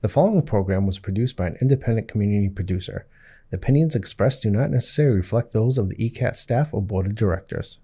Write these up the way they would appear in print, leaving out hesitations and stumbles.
The following program was produced by an independent community producer. The opinions expressed do not necessarily reflect those of the ECAT staff or board of directors.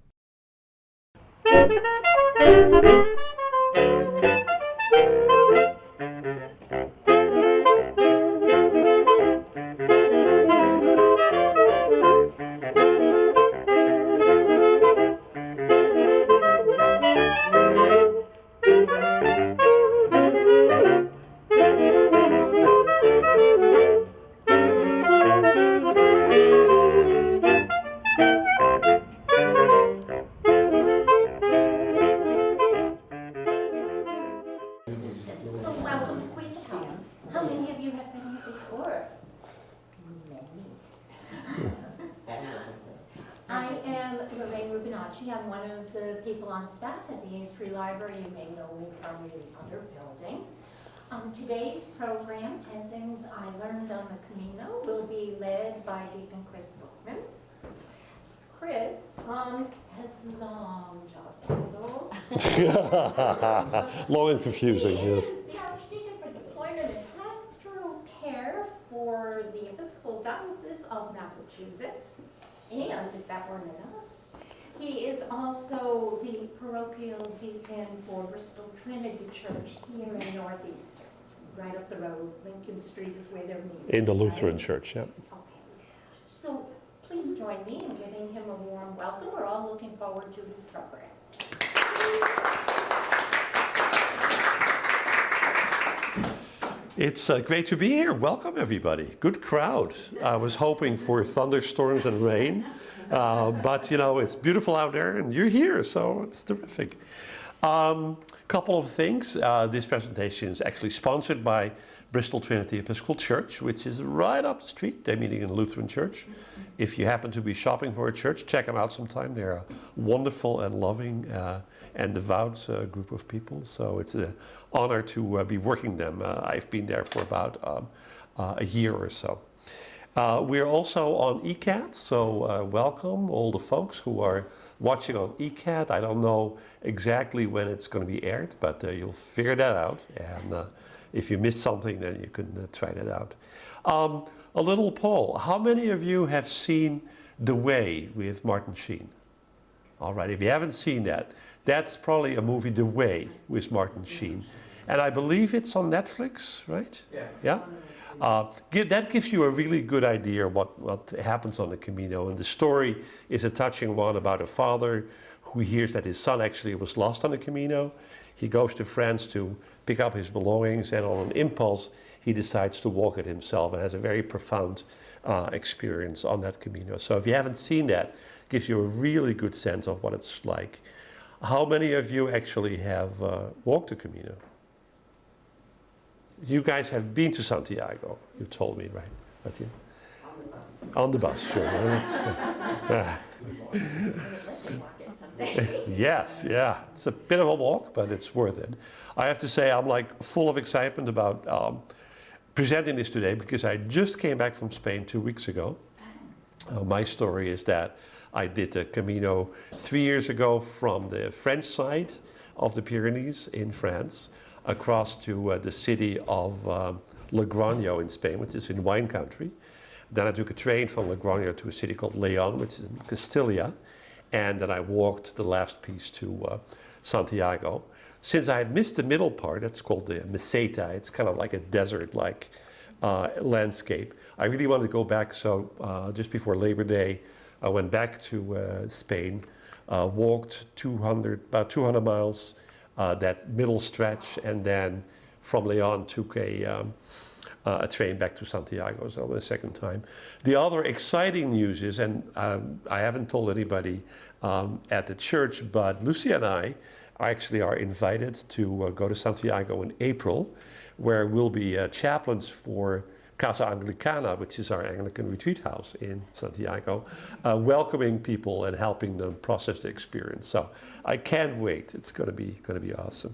I'm one of the people on staff at the A3 Library. You may know me from the other building. Today's program, 10 Things I Learned on the Camino, will be led by Deacon Chris Beukman. Chris has long job titles. Long and confusing, yes. He is the Archdeacon for Deployment and Pastoral Care for the Episcopal Diocese of Massachusetts. And if that weren't enough, he is also the parochial deacon for Bristol Trinity Church here in Northeastern. Right up the road, Lincoln Street is where they're meeting. In the Lutheran Church, yeah. Okay. So please join me in giving him a warm welcome. We're all looking forward to his program. It's great to be here. Welcome, everybody. Good crowd. I was hoping for thunderstorms and rain, but you know, it's beautiful out there and you're here, so it's terrific. Couple of things. This presentation is actually sponsored by Bristol Trinity Episcopal Church, which is right up the street. They're meeting in the Lutheran Church. If you happen to be shopping for a church, check them out sometime. They're a wonderful and loving and devout group of people. So it's an honor to be working them. I've been there for about a year or so. We're also on ECAT, so welcome all the folks who are watching on ECAT. I don't know exactly when it's going to be aired, but you'll figure that out. And if you missed something, then you can try that out. A little poll. How many of you have seen The Way with Martin Sheen? All right, if you haven't seen that, that's probably a movie, The Way with Martin Sheen. And I believe it's on Netflix, right? Yes. Yeah? That gives you a really good idea of what happens on the Camino. And the story is a touching one about a father who hears that his son actually was lost on the Camino. He goes to France to pick up his belongings, and on an impulse, he decides to walk it himself and has a very profound experience on that Camino. So if you haven't seen that, it gives you a really good sense of what it's like. How many of you actually have walked the Camino? You guys have been to Santiago, you told me, right? But you? On the bus, sure. Yes, yeah. It's a bit of a walk, but it's worth it. I have to say I'm like full of excitement about presenting this today because I just came back from Spain 2 weeks ago. My story is that I did the Camino 3 years ago from the French side of the Pyrenees in France across to the city of Logroño in Spain, which is in wine country. Then I took a train from Logroño to a city called León, which is in Castilla, and then I walked the last piece to Santiago. Since I had missed the middle part, that's called the Meseta, it's kind of like a desert-like landscape. I really wanted to go back, so just before Labor Day, I went back to Spain, walked about 200 miles, that middle stretch, and then from León took a train back to Santiago, so the second time. The other exciting news is, and I haven't told anybody at the church, but Lucy and I actually are invited to go to Santiago in April, where we'll be chaplains for Casa Anglicana, which is our Anglican retreat house in Santiago, welcoming people and helping them process the experience. So I can't wait. It's going to be awesome.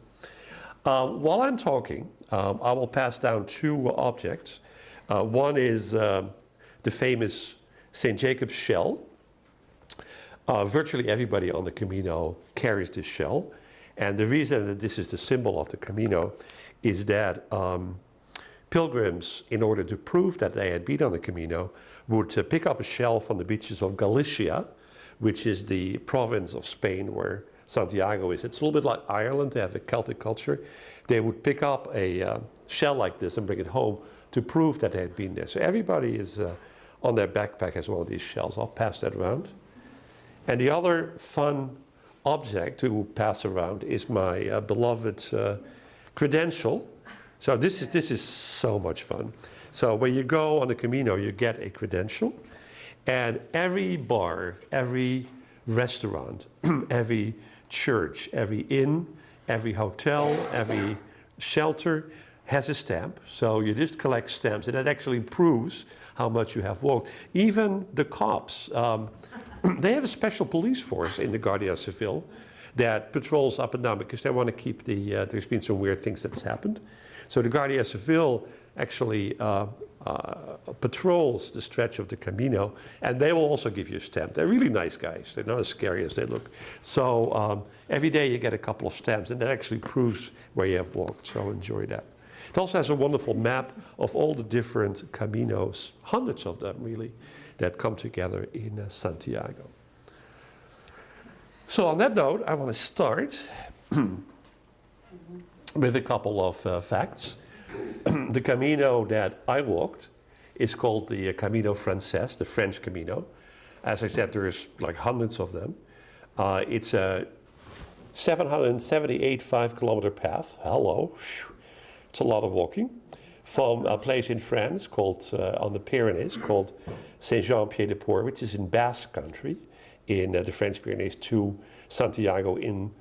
While I'm talking, I will pass down two objects. One is the famous St. Jacob's shell. Virtually everybody on the Camino carries this shell. And the reason that this is the symbol of the Camino is that pilgrims, in order to prove that they had been on the Camino, would pick up a shell from the beaches of Galicia, which is the province of Spain where Santiago is. It's a little bit like Ireland. They have a Celtic culture. They would pick up a shell like this and bring it home to prove that they had been there. So everybody is on their backpack has one of these shells. I'll pass that around. And the other fun object to pass around is my beloved credential. So this is so much fun. So when you go on the Camino, you get a credential, and every bar, every restaurant, every church, every inn, every hotel, every shelter has a stamp. So you just collect stamps, and that actually proves how much you have walked. Even the cops, they have a special police force in the Guardia Civil that patrols up and down because they want to keep the, there's been some weird things that's happened. So the Guardia Civil actually patrols the stretch of the Camino, and they will also give you a stamp. They're really nice guys. They're not as scary as they look. So every day you get a couple of stamps, and that actually proves where you have walked. So enjoy that. It also has a wonderful map of all the different Caminos, hundreds of them really, that come together in Santiago. So on that note, I want to start with a couple of facts. The Camino that I walked is called the Camino Frances, the French Camino. As I said, there's like hundreds of them. It's a 778 5-kilometer path. Hello. It's a lot of walking. From a place in France called, on the Pyrenees, called Saint-Jean-Pied-de-Port, which is in Basque country, in the French Pyrenees, to Santiago in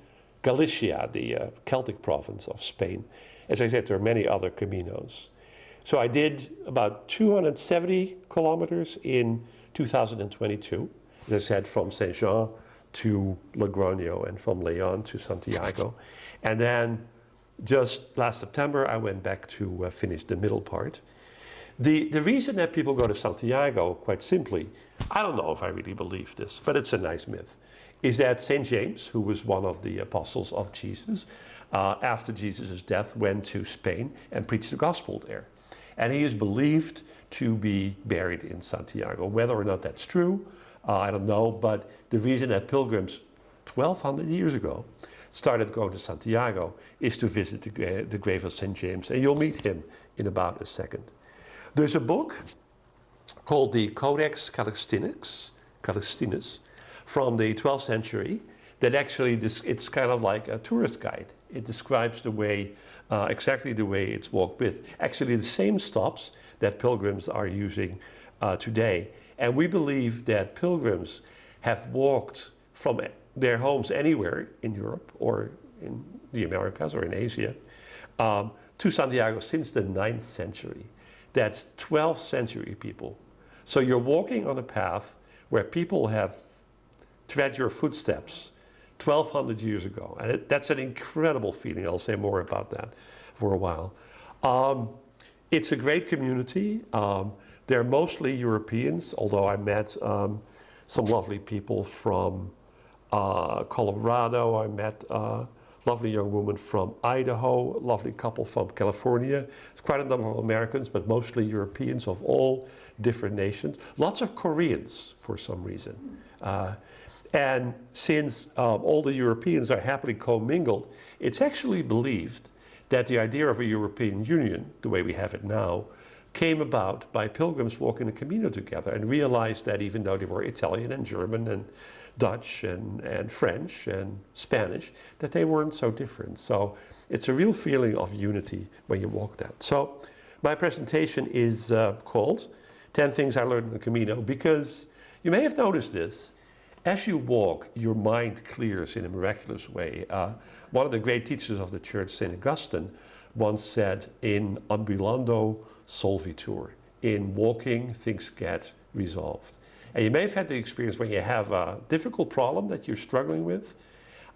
Galicia, the Celtic province of Spain. As I said, there are many other Caminos. So I did about 270 kilometers in 2022. As I said, from Saint-Jean to Logroño and from León to Santiago. And then just last September, I went back to finish the middle part. The reason that people go to Santiago, quite simply, I don't know if I really believe this, but it's a nice myth, is that St. James, who was one of the apostles of Jesus, after Jesus' death, went to Spain and preached the gospel there. And he is believed to be buried in Santiago. Whether or not that's true, I don't know, but the reason that pilgrims 1,200 years ago started going to Santiago is to visit the grave of St. James, and you'll meet him in about a second. There's a book called the Codex Calixtinus from the 12th century that actually, it's kind of like a tourist guide. It describes the way, exactly the way it's walked with. Actually, the same stops that pilgrims are using today. And we believe that pilgrims have walked from their homes anywhere in Europe or in the Americas or in Asia to Santiago since the 9th century. That's 12th century people. So you're walking on a path where people have tread your footsteps 1,200 years ago. And that's an incredible feeling. I'll say more about that for a while. It's a great community. They're mostly Europeans, although I met some lovely people from Colorado. I met a lovely young woman from Idaho, a lovely couple from California. It's quite a number of Americans, but mostly Europeans of all different nations. Lots of Koreans for some reason. And since all the Europeans are happily commingled, it's actually believed that the idea of a European Union, the way we have it now, came about by pilgrims walking the Camino together and realized that even though they were Italian and German and Dutch and French and Spanish, that they weren't so different. So it's a real feeling of unity when you walk that. So my presentation is called 10 Things I Learned on the Camino, because you may have noticed this. As you walk, your mind clears in a miraculous way. One of the great teachers of the church, St. Augustine, once said, in ambulando solvitur, in walking, things get resolved. And you may have had the experience when you have a difficult problem that you're struggling with,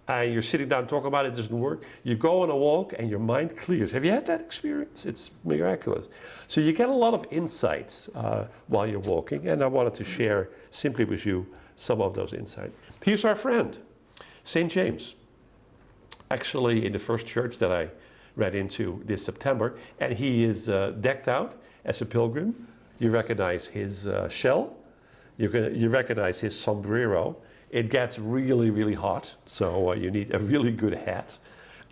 and you're sitting down talking about it, doesn't work. You go on a walk and your mind clears. Have you had that experience? It's miraculous. So you get a lot of insights while you're walking, and I wanted to share simply with you some of those insights. Here's our friend, St. James. Actually, in the first church that I right into this September. And he is decked out as a pilgrim. You recognize his shell. You recognize his sombrero. It gets really, really hot, so you need a really good hat.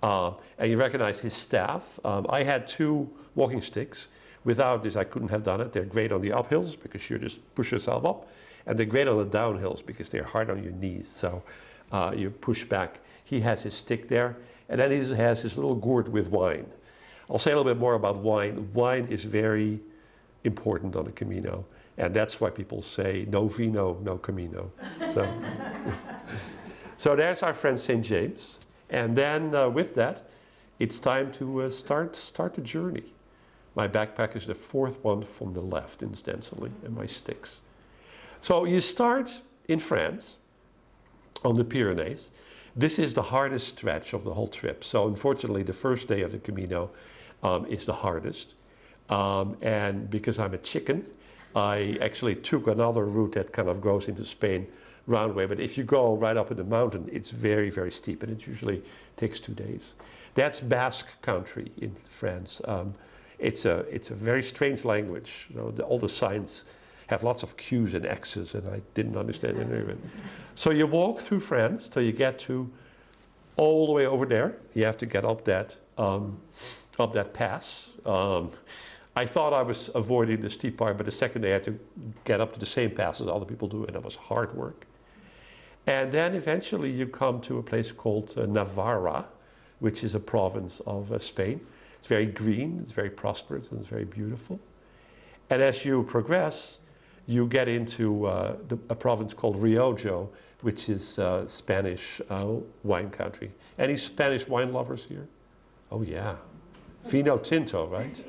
And you recognize his staff. I had 2 walking sticks. Without this, I couldn't have done it. They're great on the uphills because you just push yourself up. And they're great on the downhills because they're hard on your knees. So you push back. He has his stick there. And then he has his little gourd with wine. I'll say a little bit more about wine. Wine is very important on the Camino. And that's why people say, no vino, no Camino. So, so there's our friend St. James. And then with that, it's time to start the journey. My backpack is the 4th one from the left, incidentally, and my sticks. So you start in France, on the Pyrenees. This is the hardest stretch of the whole trip. So unfortunately, the first day of the Camino is the hardest. And because I'm a chicken, I actually took another route that kind of goes into Spain round way. But if you go right up in the mountain, it's very, very steep, and it usually takes 2 days. That's Basque country in France. It's a very strange language. You know, all the signs have lots of Q's and X's, and I didn't understand any of it. So you walk through France till you get to all the way over there. You have to get up that pass. I thought I was avoiding the steep part, but the second day I had to get up to the same pass as other people do, and it was hard work. And then eventually you come to a place called Navarra, which is a province of Spain. It's very green, it's very prosperous, and it's very beautiful. And as you progress, you get into a province called Rioja, which is Spanish wine country. Any Spanish wine lovers here? Oh yeah, Vino Tinto, right?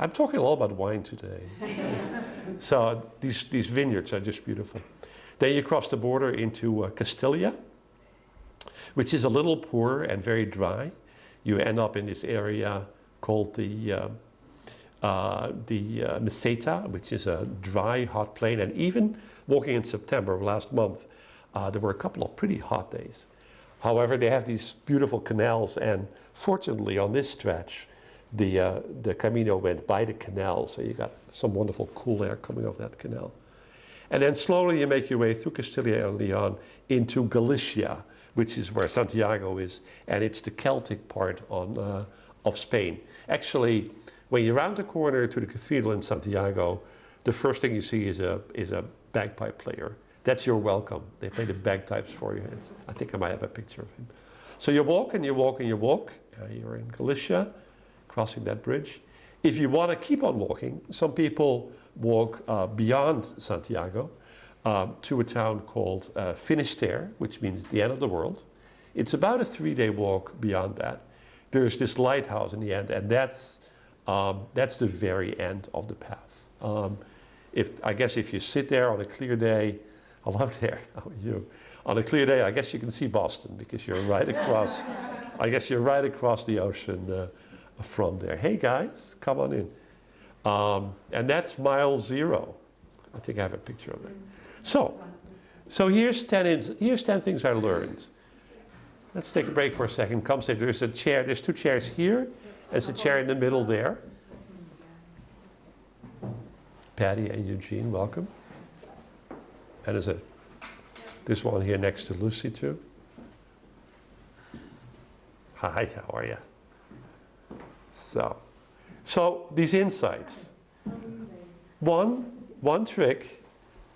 I'm talking all about wine today. So these vineyards are just beautiful. Then you cross the border into Castilla, which is a little poor and very dry. You end up in this area called the Meseta, which is a dry, hot plain. And even walking in September last month, there were a couple of pretty hot days. However, they have these beautiful canals, and fortunately on this stretch, the Camino went by the canal, so you got some wonderful cool air coming off that canal. And then slowly you make your way through Castilla and Leon into Galicia, which is where Santiago is, and it's the Celtic part of Spain. Actually, when you round the corner to the cathedral in Santiago, the first thing you see is a bagpipe player. That's your welcome. They play the bagpipes for you. I think I might have a picture of him. So you walk and you walk and you walk. You're in Galicia, crossing that bridge. If you want to keep on walking, some people walk beyond Santiago to a town called Finisterre, which means the end of the world. It's about a 3-day walk beyond that. There's this lighthouse in the end, and that's the very end of the path. I guess if you sit there on a clear day, hello there, how are you? On a clear day, I guess you can see Boston because you're right across. I guess you're right across the ocean from there. Hey guys, come on in. And that's mile 0. I think I have a picture of it. So here's 10 things I learned. Let's take a break for a second. Come say there's a chair. There's 2 chairs here. There's a chair in the middle there. Patty and Eugene, welcome. And there's this one here next to Lucy too. Hi, how are you? So these insights. One trick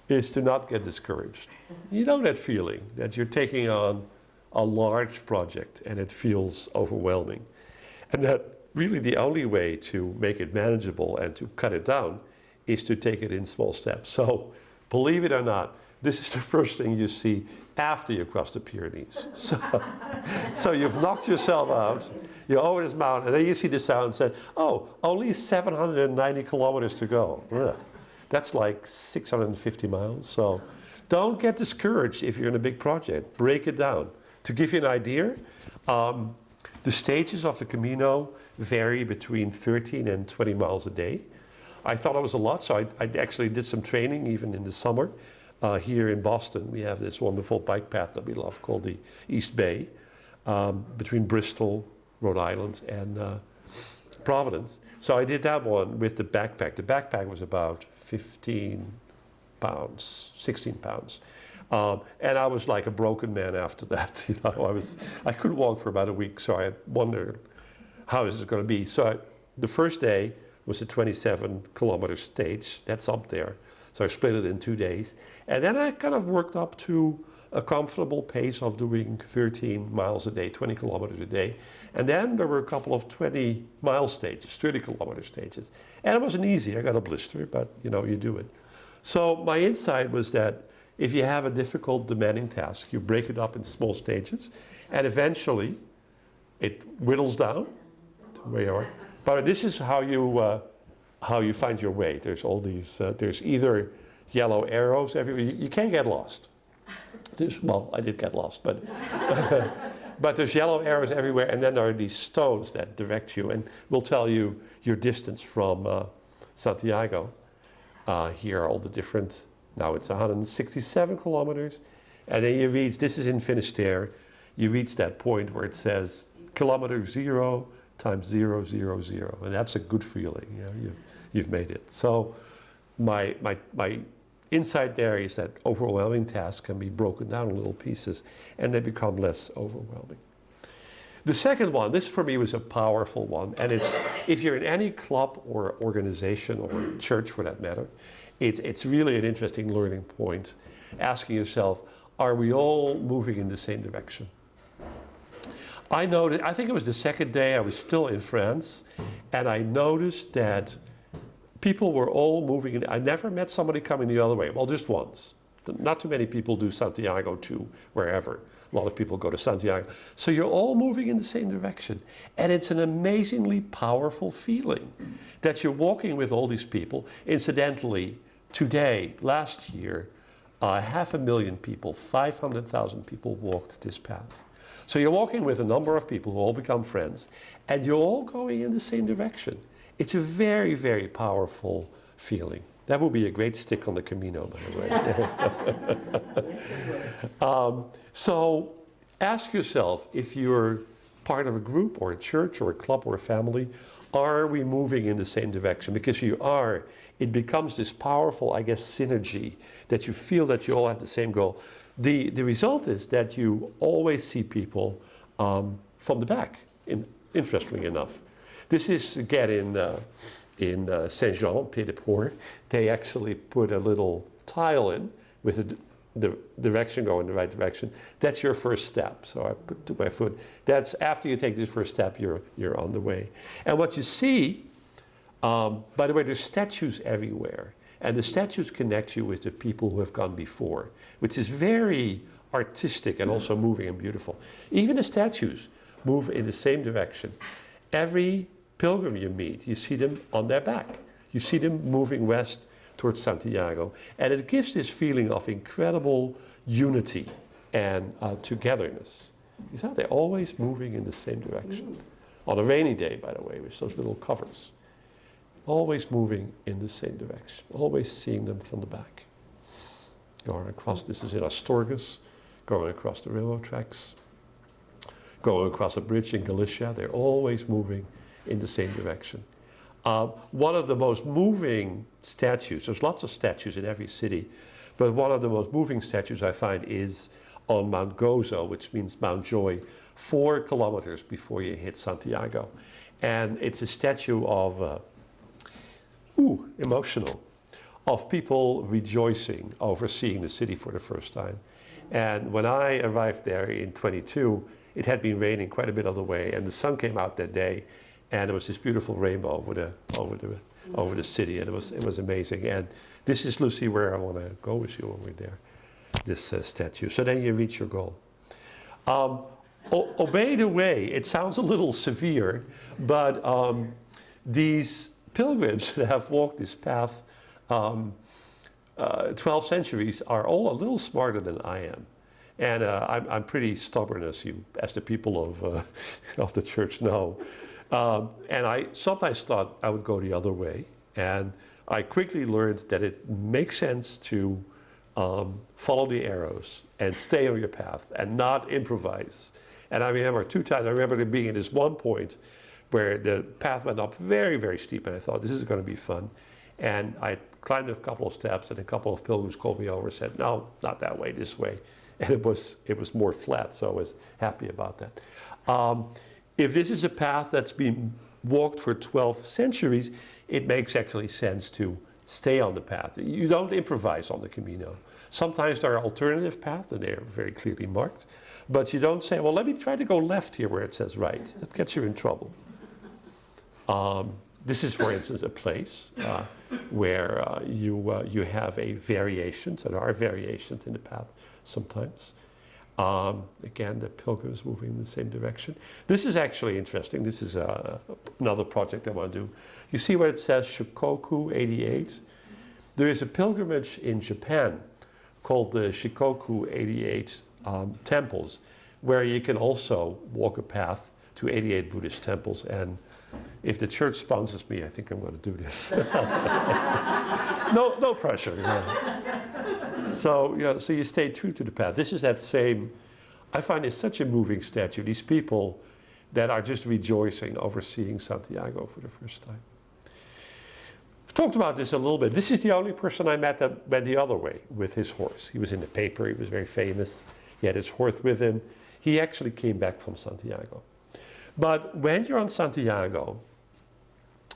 is to not get discouraged. You know that feeling that you're taking on a large project and it feels overwhelming. And that really the only way to make it manageable and to cut it down is to take it in small steps. So believe it or not, this is the first thing you see after you cross the Pyrenees. So you've knocked yourself out, you're over this mountain, and then you see the sound and say, oh, only 790 kilometers to go. Ugh. That's like 650 miles. So don't get discouraged if you're in a big project. Break it down. To give you an idea, the stages of the Camino vary between 13 and 20 miles a day. I thought it was a lot, so I actually did some training even in the summer. Here in Boston, we have this wonderful bike path that we love called the East Bay, between Bristol, Rhode Island and Providence. So I did that one with the backpack. The backpack was about 15 pounds, 16 pounds. And I was like a broken man after that. You know, I couldn't walk for about a week, so I wondered, how is it going to be? So the first day was a 27-kilometer stage. That's up there. So I split it in 2 days. And then I kind of worked up to a comfortable pace of doing 13 miles a day, 20 kilometers a day. And then there were a couple of 20-mile stages, 30-kilometer stages. And it wasn't easy. I got a blister, but you know, you do it. So my insight was that if you have a difficult, demanding task, you break it up in small stages, and eventually it whittles down to where you are. But this is how you find your way. There's all these, there's either yellow arrows everywhere. You can't get lost. Well, I did get lost, but but there's yellow arrows everywhere, and then there are these stones that direct you and will tell you your distance from Santiago. Here are all the different, now it's 167 kilometers, and then you reach, this is in Finisterre, you reach that point where it says kilometer 0 times 0, 0, 0, and that's a good feeling. You know, you've made it. So my insight there is that overwhelming tasks can be broken down in little pieces, and they become less overwhelming. The second one, this for me was a powerful one, and it's, if you're in any club or organization or church for that matter, it's really an interesting learning point, asking yourself, are we all moving in the same direction? I noticed, I think it was the second day, I was still in France, and I noticed that people were all moving in. I never met somebody coming the other way. Well, just once. Not too many people do Santiago to wherever. A lot of people go to Santiago. So you're all moving in the same direction. And it's an amazingly powerful feeling that you're walking with all these people. Incidentally, today, last year, 500,000 people, 500,000 people walked this path. So you're walking with a number of people who all become friends, and you're all going in the same direction. It's a very, very powerful feeling. That would be a great stick on the Camino, by the way. So ask yourself, if you're part of a group or a church or a club or a family, are we moving in the same direction? Because you are, it becomes this powerful, I guess, synergy that you feel that you all have the same goal. The result is that you always see people from the back, interestingly enough. This is, again, in Saint-Jean, Pied-de-Port, they actually put a little tile in with the direction going in the right direction. That's your first step. So I put my foot. That's after you take this first step, you're on the way. And what you see, by the way, there's statues everywhere. And the statues connect you with the people who have gone before, which is very artistic and also moving and beautiful. Even the statues move in the same direction. Every pilgrim you meet, you see them on their back. You see them moving west towards Santiago. And it gives this feeling of incredible unity and togetherness. You see, they're always moving in the same direction. On a rainy day, by the way, with those little covers. Always moving in the same direction. Always seeing them from the back. Going across, this is in Astorgas, going across the railroad tracks, going across a bridge in Galicia. They're always moving in the same direction. One of the most moving statues, there's lots of statues in every city, but one of the most moving statues I find is on Mount Gozo, which means Mount Joy, 4 kilometers before you hit Santiago. And it's a statue of, emotional, of people rejoicing over seeing the city for the first time. And when I arrived there in 22, it had been raining quite a bit of the way, and the sun came out that day, and there was this beautiful rainbow over the city, and it was amazing. And this is, Lucy, where I want to go with you when we're there, this statue. So then you reach your goal. Obey the way. It sounds a little severe, but these pilgrims that have walked this path 12 centuries are all a little smarter than I am. And I'm pretty stubborn, as the people of the church know. And I sometimes thought I would go the other way. And I quickly learned that it makes sense to follow the arrows and stay on your path and not improvise And I remember 2 times, I remember there being at this one point where the path went up very, very steep, and I thought, this is going to be fun. And I climbed a couple of steps, and a couple of pilgrims called me over and said, no, not that way, this way. And it was more flat, so I was happy about that. If this is a path that's been walked for 12 centuries, it makes actually sense to stay on the path. You don't improvise on the Camino. Sometimes there are alternative paths, and they're very clearly marked. But you don't say, well, let me try to go left here where it says right. That gets you in trouble. This is, for instance, a place where you have a variation. So there are variations in the path sometimes. Again, the pilgrims moving in the same direction. This is actually interesting. This is another project I want to do. You see where it says Shikoku 88? There is a pilgrimage in Japan called the Shikoku 88 temples, where you can also walk a path to 88 Buddhist temples. And if the church sponsors me, I think I'm going to do this. No pressure. So, so you stay true to the path. This is that same, I find it such a moving statue. These people that are just rejoicing over seeing Santiago for the first time. We've talked about this a little bit. This is the only person I met that went the other way with his horse. He was in the paper, he was very famous. He had his horse with him. He actually came back from Santiago. But when you're on Santiago,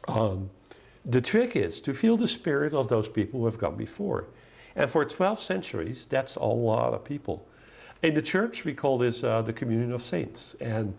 the trick is to feel the spirit of those people who have gone before. And for 12 centuries, that's a lot of people. In the church, we call this the communion of saints. And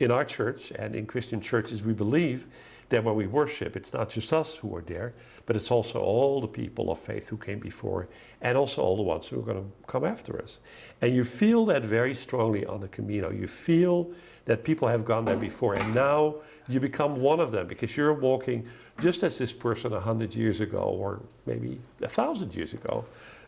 in our church and in Christian churches, we believe that when we worship, it's not just us who are there, but it's also all the people of faith who came before, and also all the ones who are going to come after us. And you feel that very strongly on the Camino. You feel that people have gone there before, and now you become one of them, because you're walking just as this person 100 years ago, or maybe 1,000 years ago,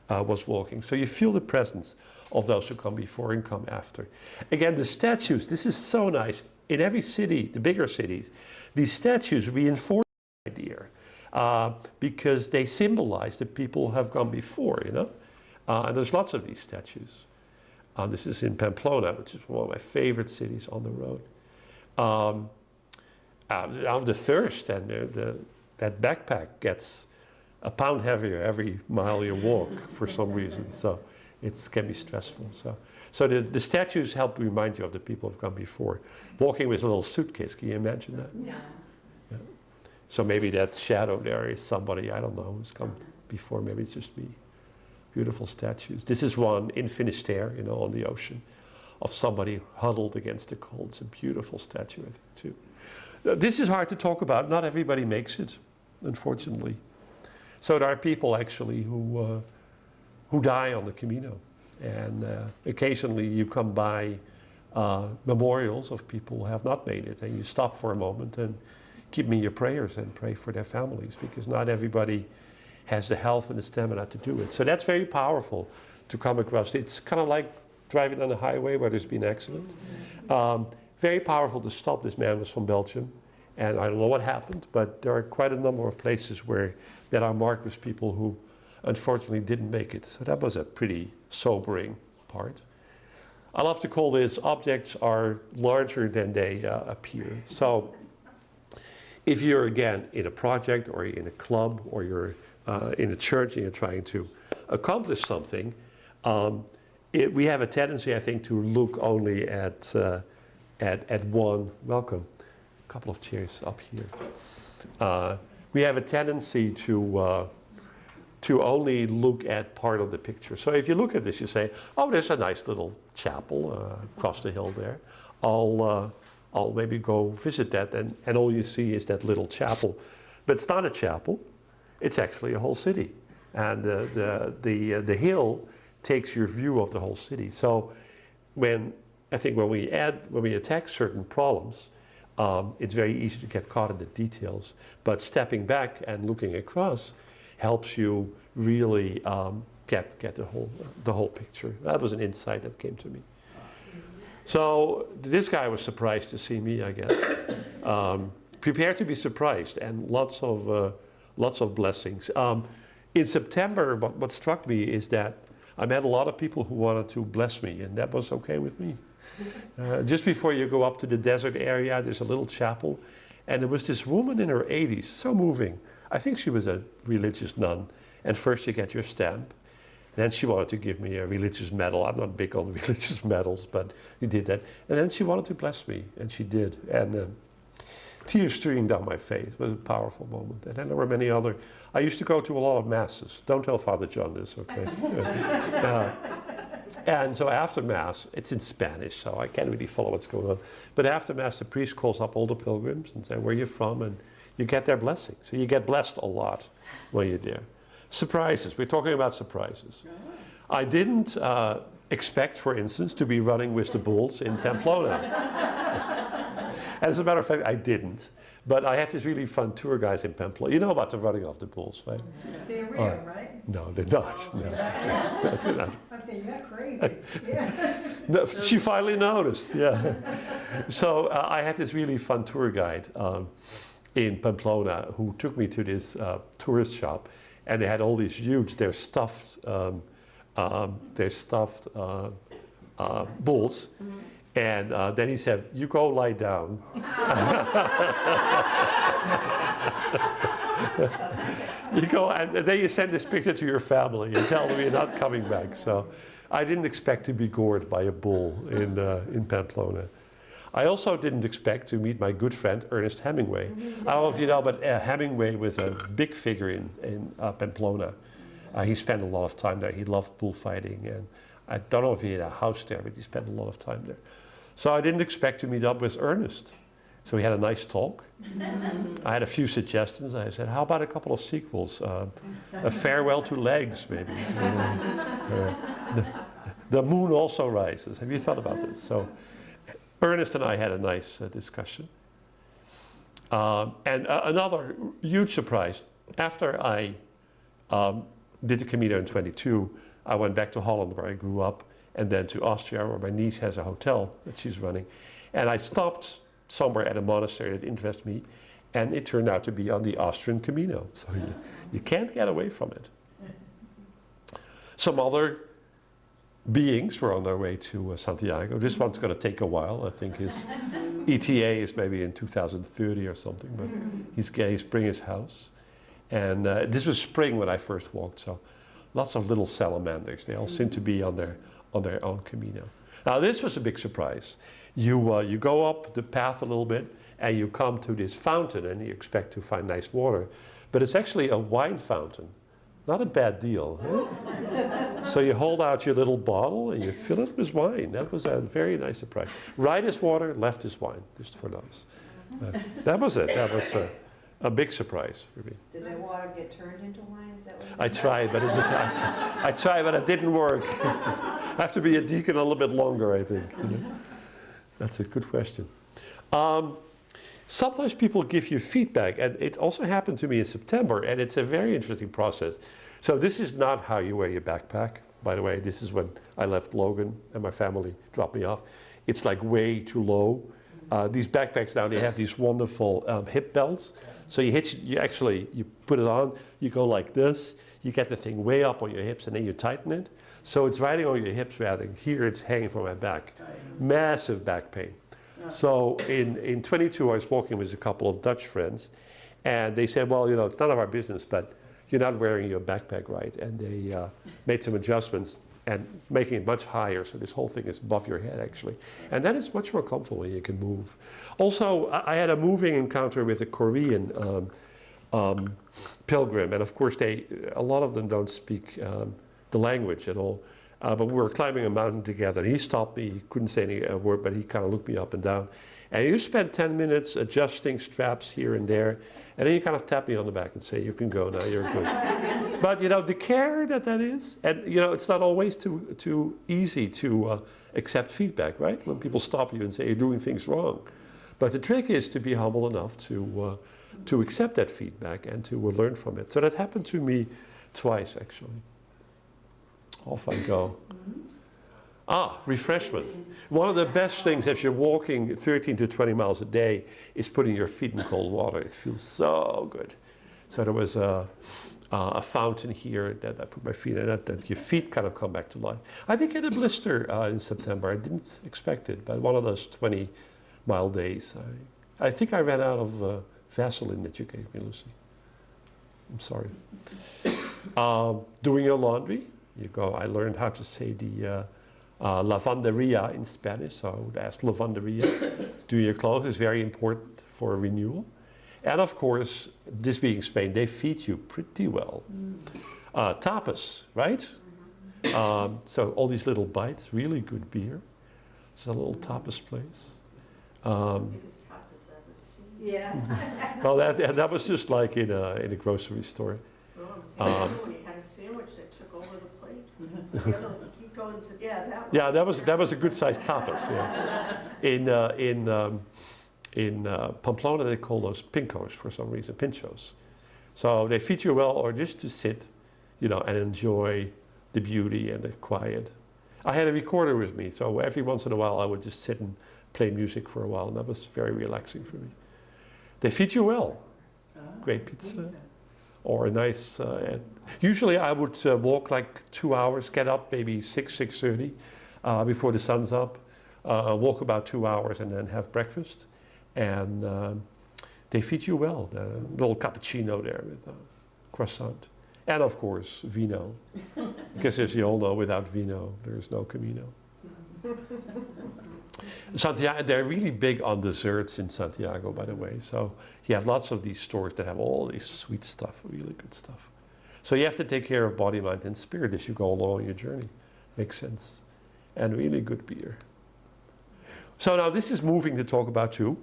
was walking. So you feel the presence of those who come before and come after. Again, the statues, this is so nice. In every city, the bigger cities, these statues reinforce the idea because they symbolize that people have gone before, you know? And there's lots of these statues. This is in Pamplona, which is one of my favorite cities on the road. The thirst and that backpack gets a pound heavier every mile you walk for some reason. So it can be stressful. So the statues help remind you of the people who have gone before. Walking with a little suitcase, can you imagine that? Yeah. Yeah. So maybe that shadow there is somebody, I don't know, who's come before. Maybe it's just me. Beautiful statues. This is one in Finisterre, you know, on the ocean, of somebody huddled against the cold. It's a beautiful statue, I think, too. This is hard to talk about. Not everybody makes it, unfortunately. So there are people, actually, who die on the Camino. And occasionally you come by memorials of people who have not made it, and you stop for a moment and keep them in your prayers and pray for their families, because not everybody has the health and the stamina to do it. So that's very powerful to come across. It's kind of like driving on a highway where there's been an accident. Very powerful to stop. This man was from Belgium, and I don't know what happened, but there are quite a number of places that are marked with people who unfortunately didn't make it. So that was a pretty sobering part. I love to call this objects are larger than they appear. So if you're, again, in a project or in a club or you're in a church and you're trying to accomplish something, we have a tendency, I think, to look only at one. Welcome. A couple of chairs up here. We have a tendency to only look at part of the picture. So if you look at this, you say, oh, there's a nice little chapel across the hill there. I'll maybe go visit that, and all you see is that little chapel. But it's not a chapel, it's actually a whole city. And the hill takes your view of the whole city. So when we attack certain problems, it's very easy to get caught in the details. But stepping back and looking across helps you really get the whole picture. That was an insight that came to me. So this guy was surprised to see me, I guess. Prepare to be surprised, and lots of blessings. In September, what struck me is that I met a lot of people who wanted to bless me, and that was okay with me. Just before you go up to the desert area, there's a little chapel. And there was this woman in her 80s, so moving. I think she was a religious nun. And first you get your stamp. Then she wanted to give me a religious medal. I'm not big on religious medals, but he did that. And then she wanted to bless me, and she did. And tears streaming down my face. It was a powerful moment. And then there were many other. I used to go to a lot of masses. Don't tell Father John this, okay? And so after Mass, it's in Spanish, so I can't really follow what's going on. But after Mass, the priest calls up all the pilgrims and says, where are you from? And you get their blessing. So you get blessed a lot when you're there. Surprises. We're talking about surprises. I didn't expect, for instance, to be running with the bulls in Pamplona. As a matter of fact, I didn't. But I had this really fun tour guide in Pamplona. You know about the running of the bulls, right? They're real, right? No, they're not. No. They're not. I'm saying, you're crazy. Yeah. No, she finally noticed, yeah. So I had this really fun tour guide in Pamplona who took me to this tourist shop, and they had all these huge, they're stuffed bulls. And then he said, you go lie down. You go, and then you send this picture to your family and tell them you're not coming back. So I didn't expect to be gored by a bull in Pamplona. I also didn't expect to meet my good friend Ernest Hemingway. I don't know if you know, but Hemingway was a big figure in Pamplona. He spent a lot of time there. He loved bullfighting, and I don't know if he had a house there, but he spent a lot of time there. So I didn't expect to meet up with Ernest. So we had a nice talk. I had a few suggestions. I said, how about a couple of sequels? A Farewell to Legs, maybe. The Moon Also Rises. Have you thought about this? So Ernest and I had a nice discussion. And another huge surprise, after I did the Camino in 22, I went back to Holland where I grew up, and then to Austria where my niece has a hotel that she's running. And I stopped somewhere at a monastery that interested me, and it turned out to be on the Austrian Camino. So you can't get away from it. Some other beings were on their way to Santiago. This one's going to take a while. I think his ETA is maybe in 2030 or something, but he's bringing his house. And this was spring when I first walked, so lots of little salamanders. They all seem to be on their own Camino. Now this was a big surprise. You go up the path a little bit and you come to this fountain and you expect to find nice water, but it's actually a wine fountain. Not a bad deal. Huh? So you hold out your little bottle and you fill it with wine. That was a very nice surprise. Right is water, left is wine, just for those. That was it. That was a big surprise for me. Did that water get turned into wine? Is that what I tried, but it didn't work. I have to be a deacon a little bit longer, I think. You know? That's a good question. Sometimes people give you feedback, and it also happened to me in September, and it's a very interesting process. So this is not how you wear your backpack. By the way, this is when I left Logan and my family dropped me off. It's like way too low. These backpacks now, they have these wonderful hip belts. So you put it on, you go like this, you get the thing way up on your hips, and then you tighten it. So it's riding on your hips rather than here it's hanging from my back. Massive back pain. So in 22, I was walking with a couple of Dutch friends, and they said, well, it's none of our business, but you're not wearing your backpack right. And they made some adjustments and making it much higher, so this whole thing is above your head, actually. And then it's much more comfortable when you can move. Also, I had a moving encounter with a Korean pilgrim, and of course, a lot of them don't speak the language at all. But we were climbing a mountain together, and he stopped me. He couldn't say any word, but he kind of looked me up and down. And he spent 10 minutes adjusting straps here and there, and then he kind of tapped me on the back and say, you can go now, you're good. But the care that is, and it's not always too easy to accept feedback, right? When people stop you and say you're doing things wrong. But the trick is to be humble enough to accept that feedback and to learn from it. So that happened to me twice, actually. Off I go. Refreshment. One of the best things if you're walking 13 to 20 miles a day is putting your feet in cold water. It feels so good. So there was a a fountain here that I put my feet in, that your feet kind of come back to life. I think I had a blister in September. I didn't expect it, but one of those 20-mile days. I think I ran out of Vaseline that you gave me, Lucy. I'm sorry. Doing your laundry, I learned how to say the lavanderia in Spanish, so I would ask lavanderia. Doing your clothes is very important for renewal. And of course, this being Spain, they feed you pretty well. Tapas, right? So all these little bites, really good beer. It's a little tapas place. Yeah. Well, that was just like in a grocery store. When you had a sandwich that took over the plate. Keep going to, That was a good sized tapas. Yeah. In Pamplona, they call those pincos for some reason, pinchos. So they feed you well, or just to sit, and enjoy the beauty and the quiet. I had a recorder with me, so every once in a while I would just sit and play music for a while, and that was very relaxing for me. They feed you well. Great pizza, or a nice. Usually I would walk like 2 hours, get up maybe 6:30 before the sun's up, walk about 2 hours, and then have breakfast. And they feed you well. The little cappuccino there with a croissant. And of course, vino. Because as you all know, without vino, there's no Camino. Santiago, they're really big on desserts in Santiago, by the way. So you have lots of these stores that have all this sweet stuff, really good stuff. So you have to take care of body, mind, and spirit as you go along your journey. Makes sense. And really good beer. So now this is moving to talk about too.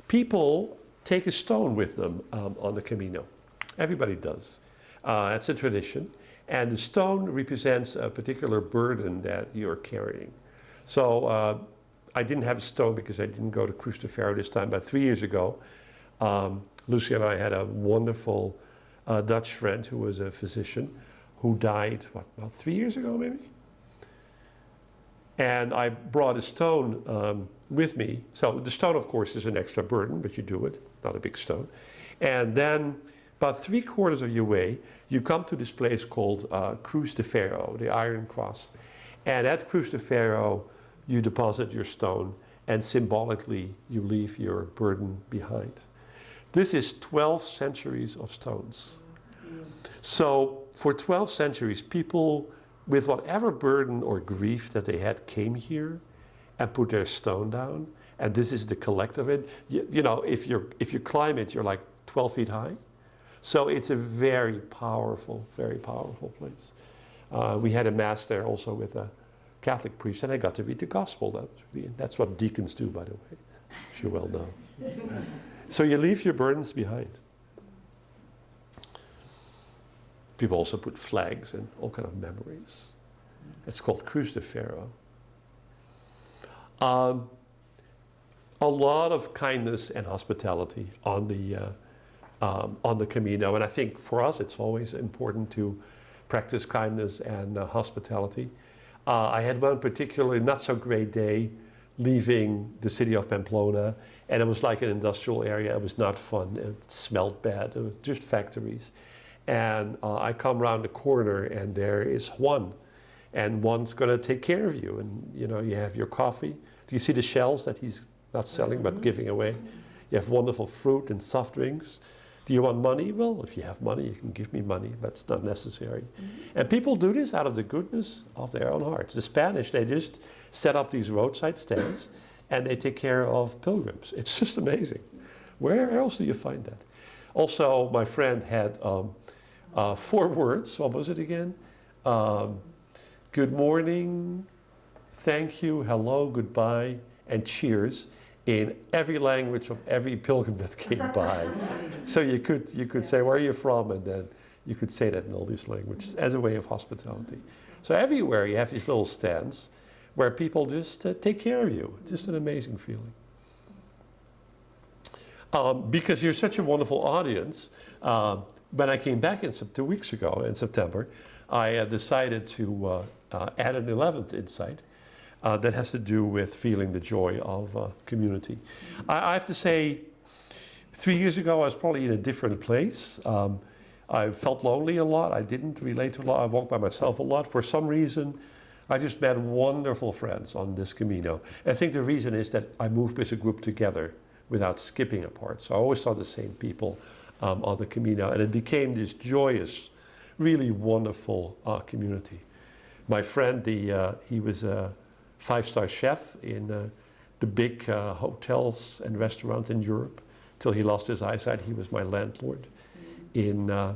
People take a stone with them on the Camino. Everybody does. It's a tradition. And the stone represents a particular burden that you're carrying. So I didn't have a stone because I didn't go to Cruz de Ferro this time, but 3 years ago, Lucy and I had a wonderful Dutch friend who was a physician who died, about 3 years ago maybe? And I brought a stone with me. So the stone, of course, is an extra burden, but you do it, not a big stone. And then about 3/4 of your way, you come to this place called Cruz de Ferro, the Iron Cross. And at Cruz de Ferro, you deposit your stone, and symbolically, you leave your burden behind. This is 12 centuries of stones. So for 12 centuries, people with whatever burden or grief that they had came here and put their stone down. And this is the collective of it. If you climb it, you're like 12 feet high. So it's a very powerful place. We had a mass there also with a Catholic priest, and I got to read the gospel. That's what deacons do, by the way, as you well know. So you leave your burdens behind. People also put flags and all kind of memories. It's called Cruz de Ferro. A lot of kindness and hospitality on the Camino, and I think for us it's always important to practice kindness and hospitality. I had one particularly not so great day leaving the city of Pamplona, and it was like an industrial area. It was not fun. It smelled bad. It was just factories. And I come around the corner, and there is Juan, and Juan's going to take care of you. And you have your coffee. Do you see the shells that he's not selling but giving away? You have wonderful fruit and soft drinks. Do you want money? Well, if you have money, you can give me money, but it's not necessary. And people do this out of the goodness of their own hearts. The Spanish, they just set up these roadside stands, and they take care of pilgrims. It's just amazing. Where else do you find that? Also, my friend had 4 words. What was it again? Good morning, thank you, hello, goodbye, and cheers in every language of every pilgrim that came by. So you could say, where are you from? And then you could say that in all these languages as a way of hospitality. So everywhere you have these little stands where people just take care of you. Just an amazing feeling. Because you're such a wonderful audience, when I came back 2 weeks ago in September, I decided to add an 11th insight that has to do with feeling the joy of community. I have to say, 3 years ago I was probably in a different place. I felt lonely a lot. I didn't relate to a lot. I walked by myself a lot. For some reason, I just met wonderful friends on this Camino. I think the reason is that I moved with a group together without skipping apart. So I always saw the same people on the Camino, and it became this joyous, really wonderful community. My friend, he was a 5-star chef in the big hotels and restaurants in Europe. Till he lost his eyesight, he was my landlord in a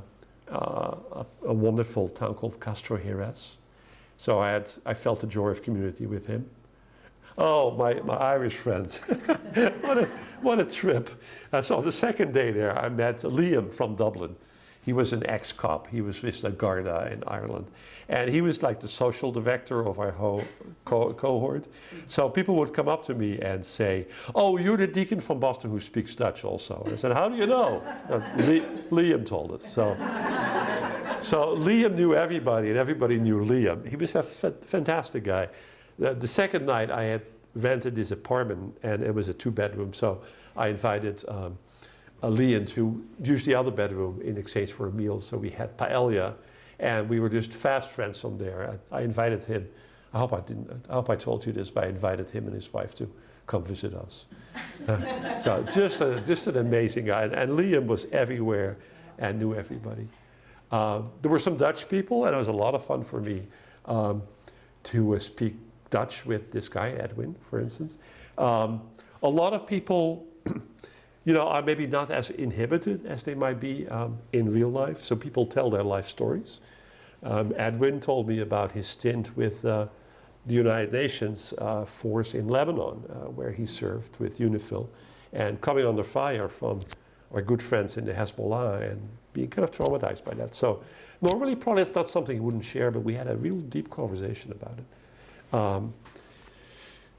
wonderful town called Castro Jerez. So I felt the joy of community with him. Oh, my Irish friend. what a trip. So on the second day there, I met Liam from Dublin. He was an ex-cop. He was with the Garda in Ireland. And he was like the social director of our whole cohort. So people would come up to me and say, "Oh, you're the deacon from Boston who speaks Dutch also." And I said, "How do you know?" Liam told us. So Liam knew everybody, and everybody knew Liam. He was a fantastic guy. The second night, I had rented this apartment, and it was a 2-bedroom. So I invited Liam to use the other bedroom in exchange for a meal. So we had paella, and we were just fast friends from there. I invited him. I hope I told you this, but I invited him and his wife to come visit us. So just an amazing guy. And Liam was everywhere and knew everybody. There were some Dutch people, and it was a lot of fun for me to speak Dutch with this guy, Edwin, for instance. A lot of people, are maybe not as inhibited as they might be in real life. So people tell their life stories. Edwin told me about his stint with the United Nations force in Lebanon, where he served with UNIFIL, and coming under fire from our good friends in the Hezbollah and being kind of traumatized by that. So normally probably it's not something he wouldn't share, but we had a real deep conversation about it.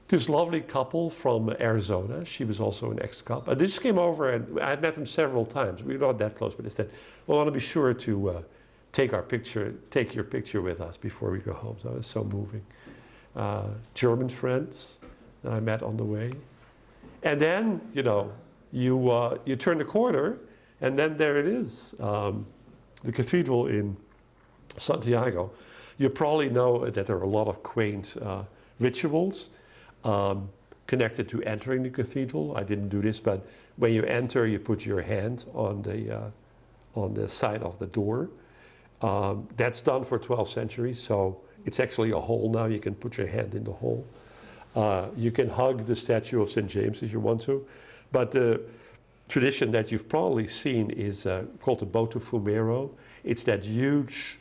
This lovely couple from Arizona, she was also an ex-cop. They just came over, and I had met them several times. We were not that close, but they said, "Well, I want to be sure to take your picture with us before we go home." So it was so moving. German friends that I met on the way. And then, you turn the corner, and then there it is, the cathedral in Santiago. You probably know that there are a lot of quaint rituals connected to entering the cathedral. I didn't do this, but when you enter, you put your hand on the side of the door. That's done for 12 centuries, so it's actually a hole now. You can put your hand in the hole. You can hug the statue of St. James if you want to, but the tradition that you've probably seen is called the Boto Fumero. It's that huge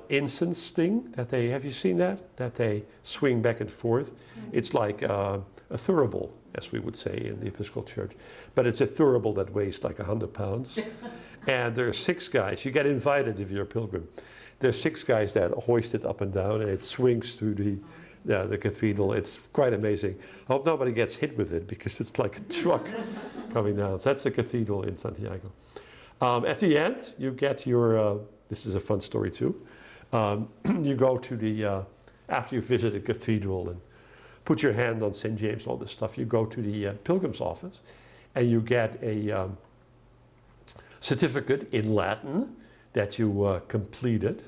incense thing have you seen that? That they swing back and forth. It's like a thurible, as we would say in the Episcopal Church. But it's a thurible that weighs like 100 pounds. And there are 6 guys. You get invited if you're a pilgrim. There's 6 guys that hoist it up and down, and it swings through the cathedral. It's quite amazing. I hope nobody gets hit with it, because it's like a truck coming down. So that's the cathedral in Santiago. At the end, you get your... this is a fun story too. You go to after you visit a cathedral and put your hand on St. James, all this stuff, you go to the pilgrim's office, and you get a certificate in Latin that you completed.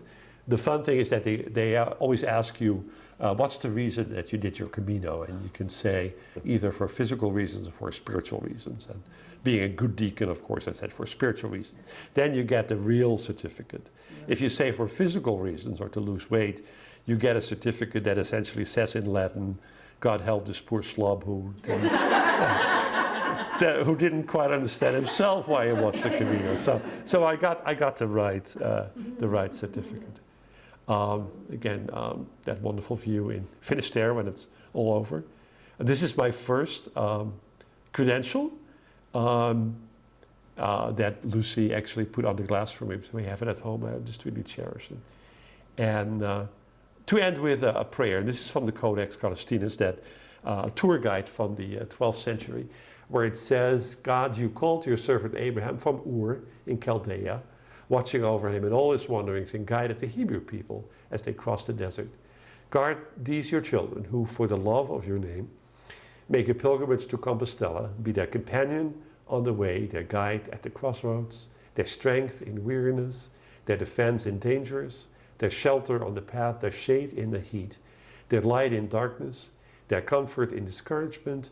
The fun thing is that they always ask you, what's the reason that you did your Camino? And you can say either for physical reasons or for spiritual reasons. And being a good deacon, of course, I said for spiritual reasons. Then you get the real certificate. Yeah. If you say for physical reasons or to lose weight, you get a certificate that essentially says in Latin, "God help this poor slob who didn't quite understand himself why he watched the Camino." So I got the right certificate. Again, that wonderful view in Finisterre when it's all over. This is my first credential that Lucy actually put on the glass for me. So we have it at home. I just really cherish it. And to end with a prayer, and this is from the Codex Callistinus, that tour guide from the 12th century, where it says, "God, you called your servant Abraham from Ur in Chaldea, watching over him in all his wanderings, and guided the Hebrew people as they crossed the desert. Guard these your children, who for the love of your name make a pilgrimage to Compostela, be their companion on the way, their guide at the crossroads, their strength in weariness, their defense in dangers, their shelter on the path, their shade in the heat, their light in darkness, their comfort in discouragement,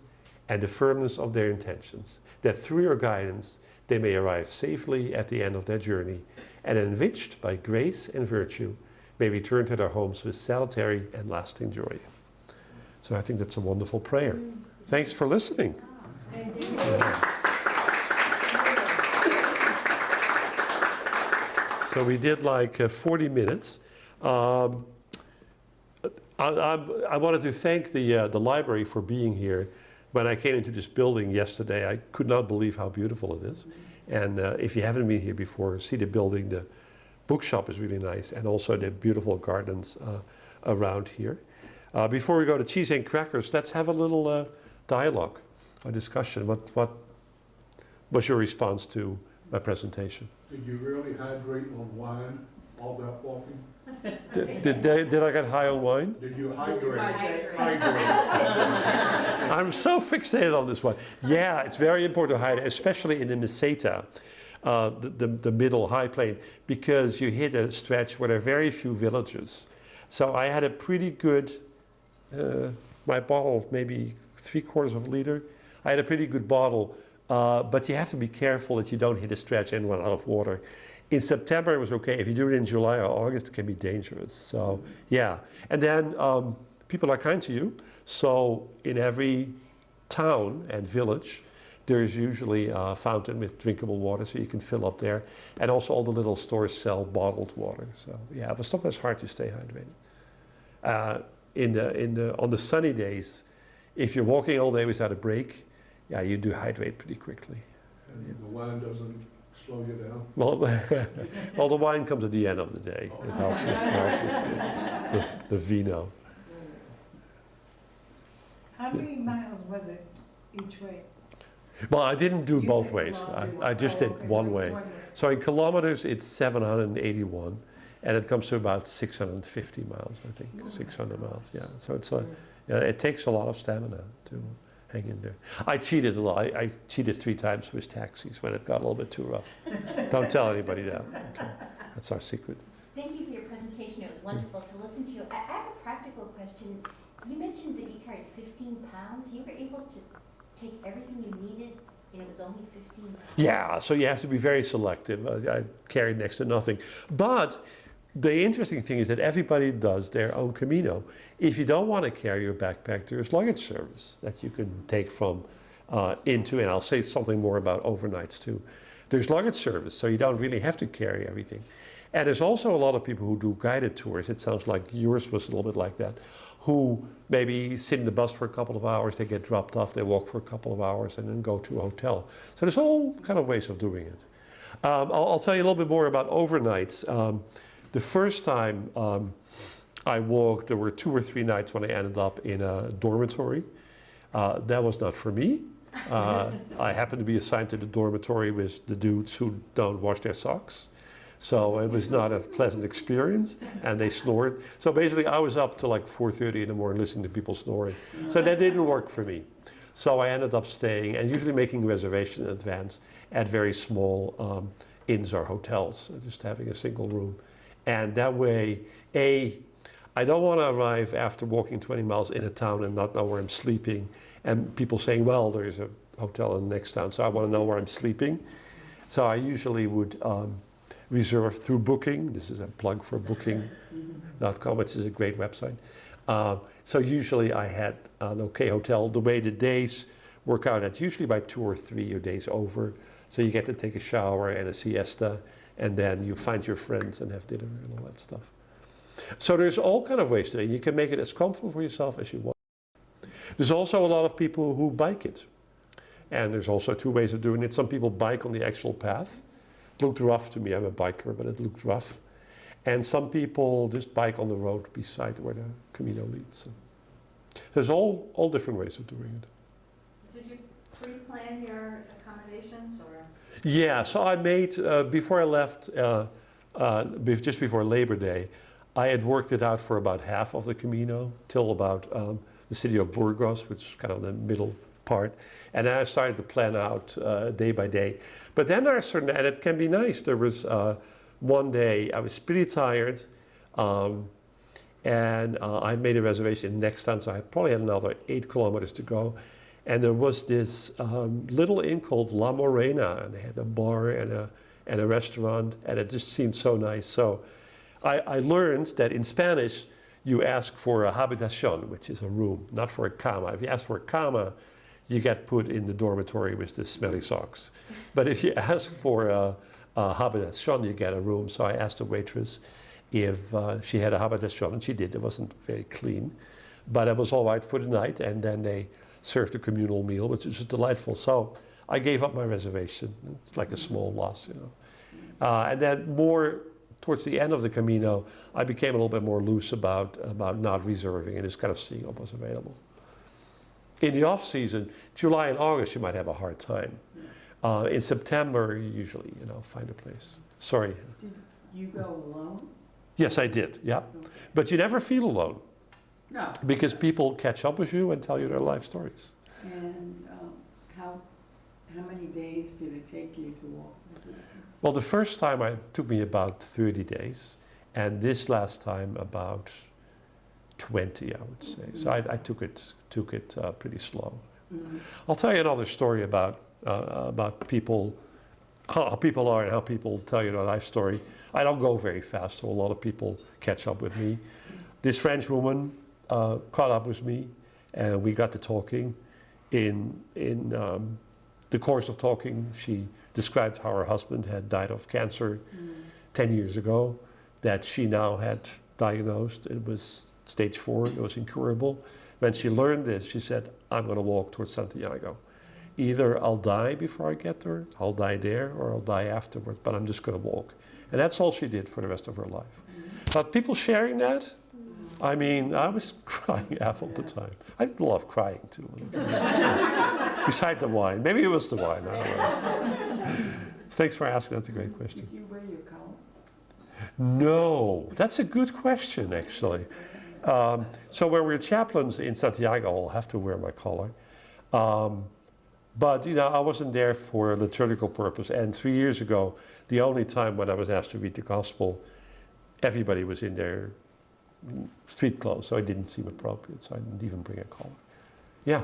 and the firmness of their intentions, that through your guidance they may arrive safely at the end of their journey, and enriched by grace and virtue, may return to their homes with salutary and lasting joy. So I think that's a wonderful prayer. Thanks for listening. So we did like 40 minutes. I wanted to thank the library for being here. When I came into this building yesterday, I could not believe how beautiful it is. And if you haven't been here before, see the building. The bookshop is really nice, and also the beautiful gardens around here. Before we go to cheese and crackers, let's have a little dialogue, a discussion. What was your response to my presentation? Did you really hydrate on wine all that walking? Did I get high on wine? Did you hydrate? Hydrate. I'm so fixated on this one. Yeah, it's very important to hydrate, especially in the Meseta, the middle high plain, because you hit a stretch where there are very few villages. So I had a pretty good, my bottle, maybe 3/4 of a liter. I had a pretty good bottle, but you have to be careful that you don't hit a stretch and run out of water. In September, it was okay. If you do it in July or August, it can be dangerous. So, yeah. And then people are kind to you. So in every town and village, there's usually a fountain with drinkable water, so you can fill up there. And also all the little stores sell bottled water. So, yeah, but sometimes it's hard to stay hydrated. On the sunny days, if you're walking all day without a break, yeah, you do hydrate pretty quickly. And the wine doesn't slow you down? Well, well, the wine comes at the end of the day. It helps the vino. How many miles was it each way? Well, I didn't do You both did ways. one. I just did Okay, one just way. So in kilometers, it's 781, and it comes to about 650 miles, I think, 600 miles. Yeah. So it's yeah, it takes a lot of stamina to hang in there. I cheated a lot. I cheated 3 times with taxis when it got a little bit too rough. Don't tell anybody that. Okay. That's our secret. Thank you for your presentation. It was wonderful to listen to. I have a practical question. You mentioned that you carried 15 pounds. You were able to take everything you needed, and it was only 15 pounds? Yeah, so you have to be very selective. I carried next to nothing. But the interesting thing is that everybody does their own Camino. If you don't want to carry your backpack, there's luggage service that you can take from into, and I'll say something more about overnights too. There's luggage service, so you don't really have to carry everything. And there's also a lot of people who do guided tours. It sounds like yours was a little bit like that, who maybe sit in the bus for a couple of hours, they get dropped off, they walk for a couple of hours and then go to a hotel. So there's all kind of ways of doing it. I'll tell you a little bit more about overnights. The first time I walked, there were 2 or 3 nights when I ended up in a dormitory. That was not for me. I happened to be assigned to the dormitory with the dudes who don't wash their socks. So it was not a pleasant experience, and they snored. So basically I was up till like 4:30 in the morning listening to people snoring. So that didn't work for me. So I ended up staying and usually making reservations in advance at very small inns or hotels, just having a single room. And that way, I don't want to arrive after walking 20 miles in a town and not know where I'm sleeping, and people saying, well, there's a hotel in the next town, so I want to know where I'm sleeping. So I usually would reserve through Booking. This is a plug for Booking.com, which is a great website. So usually I had an okay hotel. The way the days work out, it's usually by 2 or 3 your days over. So you get to take a shower and a siesta, and then you find your friends and have dinner and all that stuff. So there's all kind of ways to it. You can make it as comfortable for yourself as you want. There's also a lot of people who bike it. And there's also 2 ways of doing it. Some people bike on the actual path. It looked rough to me. I'm a biker, but it looked rough. And some people just bike on the road beside where the Camino leads. So there's all different ways of doing it. Did you pre-plan your accommodations or? Yeah, so I made, before I left, just before Labor Day, I had worked it out for about half of the Camino, till about the city of Burgos, which is kind of the middle part. And then I started to plan out day by day. But then there are certain, and it can be nice. There was one day I was pretty tired, and I made a reservation next time, so I probably had another 8 kilometers to go. And there was this little inn called La Morena, and they had a bar and a restaurant, and it just seemed so nice. So I learned that in Spanish, you ask for a habitación, which is a room, not for a cama. If you ask for a cama, you get put in the dormitory with the smelly socks. But if you ask for a habitación, you get a room. So I asked the waitress if she had a habitación, and she did. It wasn't very clean, but it was all right for the night. And then they served a communal meal, which was delightful. So I gave up my reservation. It's like a small loss, you know. And then more towards the end of the Camino, I became a little bit more loose about not reserving and just kind of seeing what was available. In the off season, July and August, you might have a hard time. In September, you usually, you know, find a place. Sorry. Did you go alone? Yes, I did. Yeah, but you never feel alone No. because people catch up with you and tell you their life stories. And how many days did it take you to walk the distance? Well, the first time it took me about 30 days, and this last time about 20, I would say. So I took it pretty slow. Mhm. I'll tell you another story about people, how people are and how people tell you their life story. I don't go very fast, so a lot of people catch up with me. This French woman caught up with me, and we got to talking. In the course of talking, she described how her husband had died of cancer 10 years ago, that she now had diagnosed. It was stage 4, it was incurable. When she learned this, she said, I'm going to walk towards Santiago. Either I'll die before I get there, I'll die there, or I'll die afterwards, but I'm just going to walk. And that's all she did for the rest of her life. But people sharing that, I mean, I was crying half of the time. I did a lot of crying too. Beside the wine. Maybe it was the wine, I don't know. Thanks for asking, that's a great question. Did you wear your collar? No, that's a good question, actually. So when we're chaplains in Santiago, I'll have to wear my collar. But, you know, I wasn't there for a liturgical purpose. And 3 years ago, the only time when I was asked to read the gospel, everybody was in their street clothes, so it didn't seem appropriate, so I didn't even bring a collar. Yeah.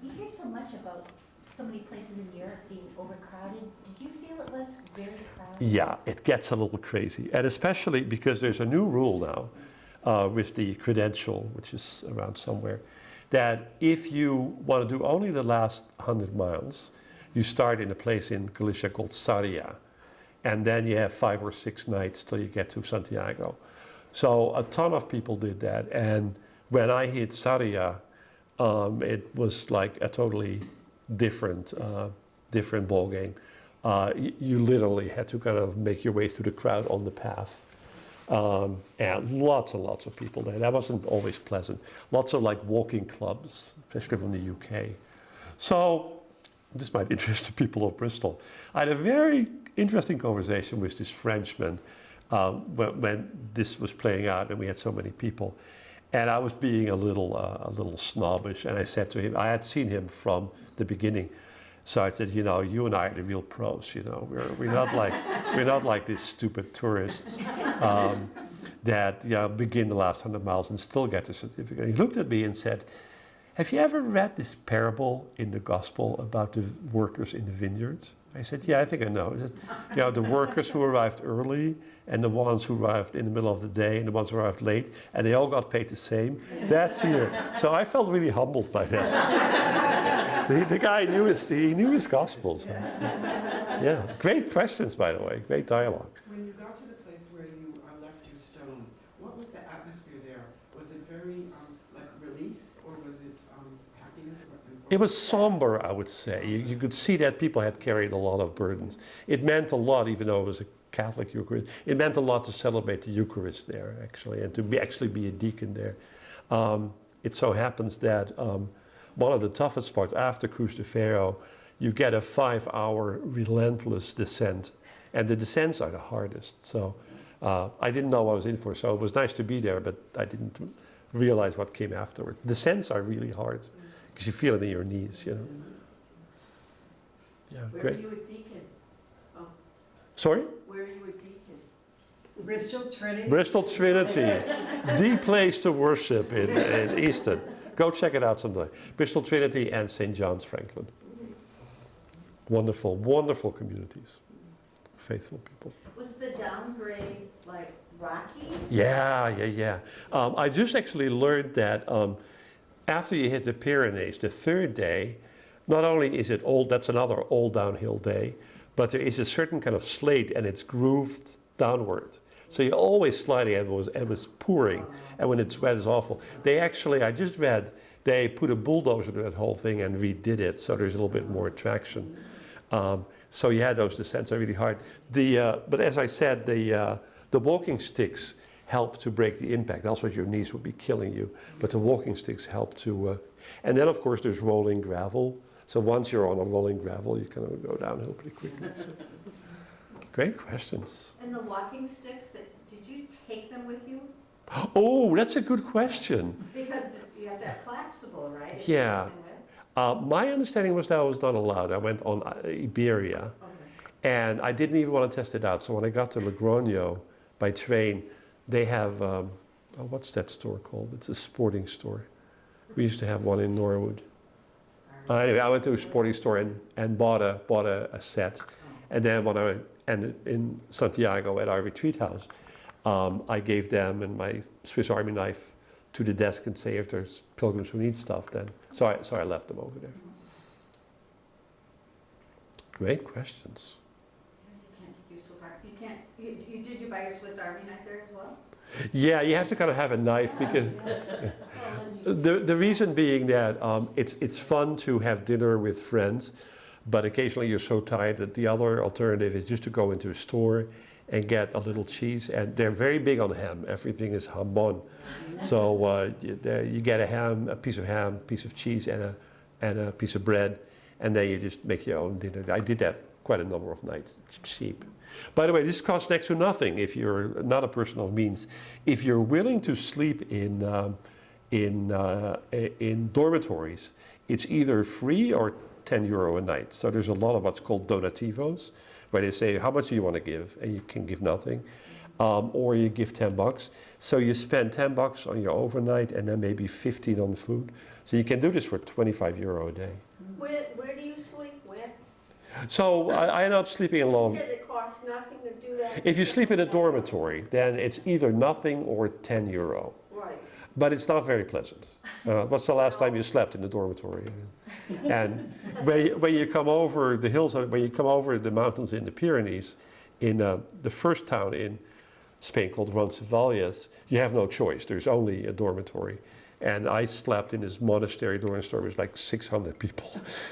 We hear so much about so many places in Europe being overcrowded. Did you feel it was very crowded? Yeah, it gets a little crazy. And especially because there's a new rule now with the credential, which is around somewhere, that if you want to do only the last 100 miles, you start in a place in Galicia called Sarria. And then you have 5 or 6 nights till you get to Santiago. So a ton of people did that. And when I hit Sarria, it was like a totally different ball game. You literally had to kind of make your way through the crowd on the path. And lots and lots of people there. That wasn't always pleasant. Lots of like walking clubs, especially from the UK. So this might interest the people of Bristol. I had a very interesting conversation with this Frenchman when this was playing out and we had so many people. And I was being a little snobbish, and I said to him, I had seen him from the beginning. So I said, you know, you and I are the real pros. You know, we're not like these stupid tourists that begin the last 100 miles and still get the certificate. And he looked at me and said, "Have you ever read this parable in the gospel about the workers in the vineyard?" I said, "Yeah, I think I know." He said, you know, the workers who arrived early and the ones who arrived in the middle of the day and the ones who arrived late, and they all got paid the same. That's here. So I felt really humbled by that. The guy knew his gospels. Yeah, great questions, by the way. Great dialogue. When you got to the place where you left your stone, what was the atmosphere there? Was it very like release, or was it happiness? It was somber, I would say. You could see that people had carried a lot of burdens. It meant a lot, even though it was a Catholic Eucharist. It meant a lot to celebrate the Eucharist there, actually, and to actually be a deacon there. It so happens that one of the toughest parts after Cruz de Ferro, you get a 5-hour relentless descent, and the descents are the hardest. So I didn't know what I was in for, so it was nice to be there, but I didn't realize what came afterwards. Descents are really hard. because you feel it in your knees, you know. Yeah, Where great. are you a deacon? Sorry? Where are you a deacon? Bristol Trinity? Bristol Trinity, the place to worship in Easton. Go check it out sometime. Bristol Trinity and St. John's Franklin. Wonderful, wonderful communities. Faithful people. Was the downgrade like rocky? Yeah. I just actually learned that after you hit the Pyrenees, the third day, not only is it old, that's another old downhill day, but there is a certain kind of slate and it's grooved downward. So you're always sliding and it was pouring. And when it's wet, it's awful. They actually, I just read, they put a bulldozer to that whole thing and redid it. So there's a little bit more traction. So yeah, those descents are really hard. But as I said, the walking sticks help to break the impact. Also, your knees would be killing you. But the walking sticks help to, and then of course there's rolling gravel. So once you're on a rolling gravel, you kind of go downhill pretty quickly. So. Great questions. And the walking sticks, did you take them with you? Oh, that's a good question. Because you have that flexible, right? If Yeah. you take them My understanding was that I was not allowed. I went on Iberia, with? and I didn't even want to test it out. So when I got to Logroño by train, they have, what's that store called? It's a sporting store. We used to have one in Norwood. Anyway, I went to a sporting store and bought a set. And then when I went in Santiago at our retreat house, I gave them and my Swiss Army knife to the desk and say if there's pilgrims who need stuff, then. So I left them over there. Great questions. You can't, did you buy your Swiss Army knife there as well? Yeah, you have to kind of have a knife because the reason being that it's fun to have dinner with friends, but occasionally you're so tired that the other alternative is just to go into a store and get a little cheese. And they're very big on ham. Everything is jambon. So you get a ham, a piece of cheese, and a piece of bread, and then you just make your own dinner. I did that quite a number of nights. It's cheap. By the way, this costs next to nothing if you're not a person of means. If you're willing to sleep in dormitories, it's either free or €10 a night. So there's a lot of what's called donativos, where they say, how much do you want to give? And you can give nothing. Or you give $10. So you spend $10 on your overnight and then maybe 15 on food. So you can do this for €25 a day. Where do you sleep? Where? So I ended up sleeping alone. You said it costs nothing to do that? If you sleep in a dormitory, then it's either nothing or €10. Right. But it's not very pleasant. What's the last time you slept in a dormitory? And when you come over the hills, when you come over the mountains in the Pyrenees, in the first town in Spain called Roncesvalles, you have no choice. There's only a dormitory. And I slept in this monastery dormitory. It was like 600 people.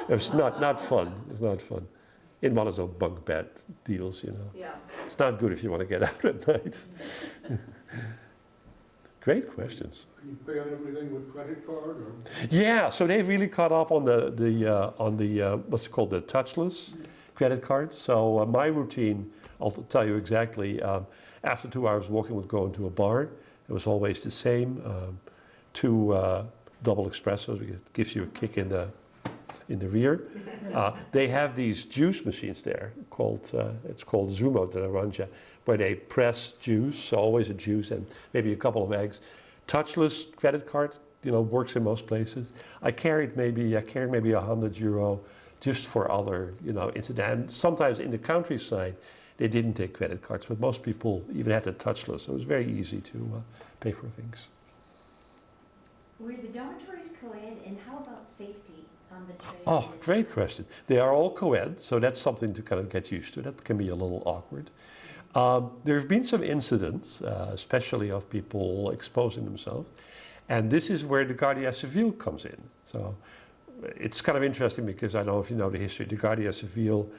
It was not fun. It's not fun. In one of those bunk bed deals, you know. Yeah. It's not good if you want to get out at night. Great questions. Can you pay on everything with credit card or? Yeah, so they've really caught up on the what's it called, the touchless credit cards. So my routine, I'll tell you exactly. After 2 hours walking, would go into a bar. It was always the same. 2 double espressos. It gives you a kick in the rear. They have these juice machines there called it's called Zumo de Naranja, where they press juice. So always a juice and maybe a couple of eggs. Touchless credit card, works in most places. I carried maybe €100 just for other, incidents. And sometimes in the countryside, they didn't take credit cards, but most people even had the touchless. So it was very easy to pay for things. Were the dormitories co-ed, and how about safety on the train? Oh, great question. They are all co-ed, so that's something to kind of get used to. That can be a little awkward. There have been some incidents, especially of people exposing themselves, and this is where the Guardia Civil comes in. So it's kind of interesting because I don't know if you know the history. The Guardia Civil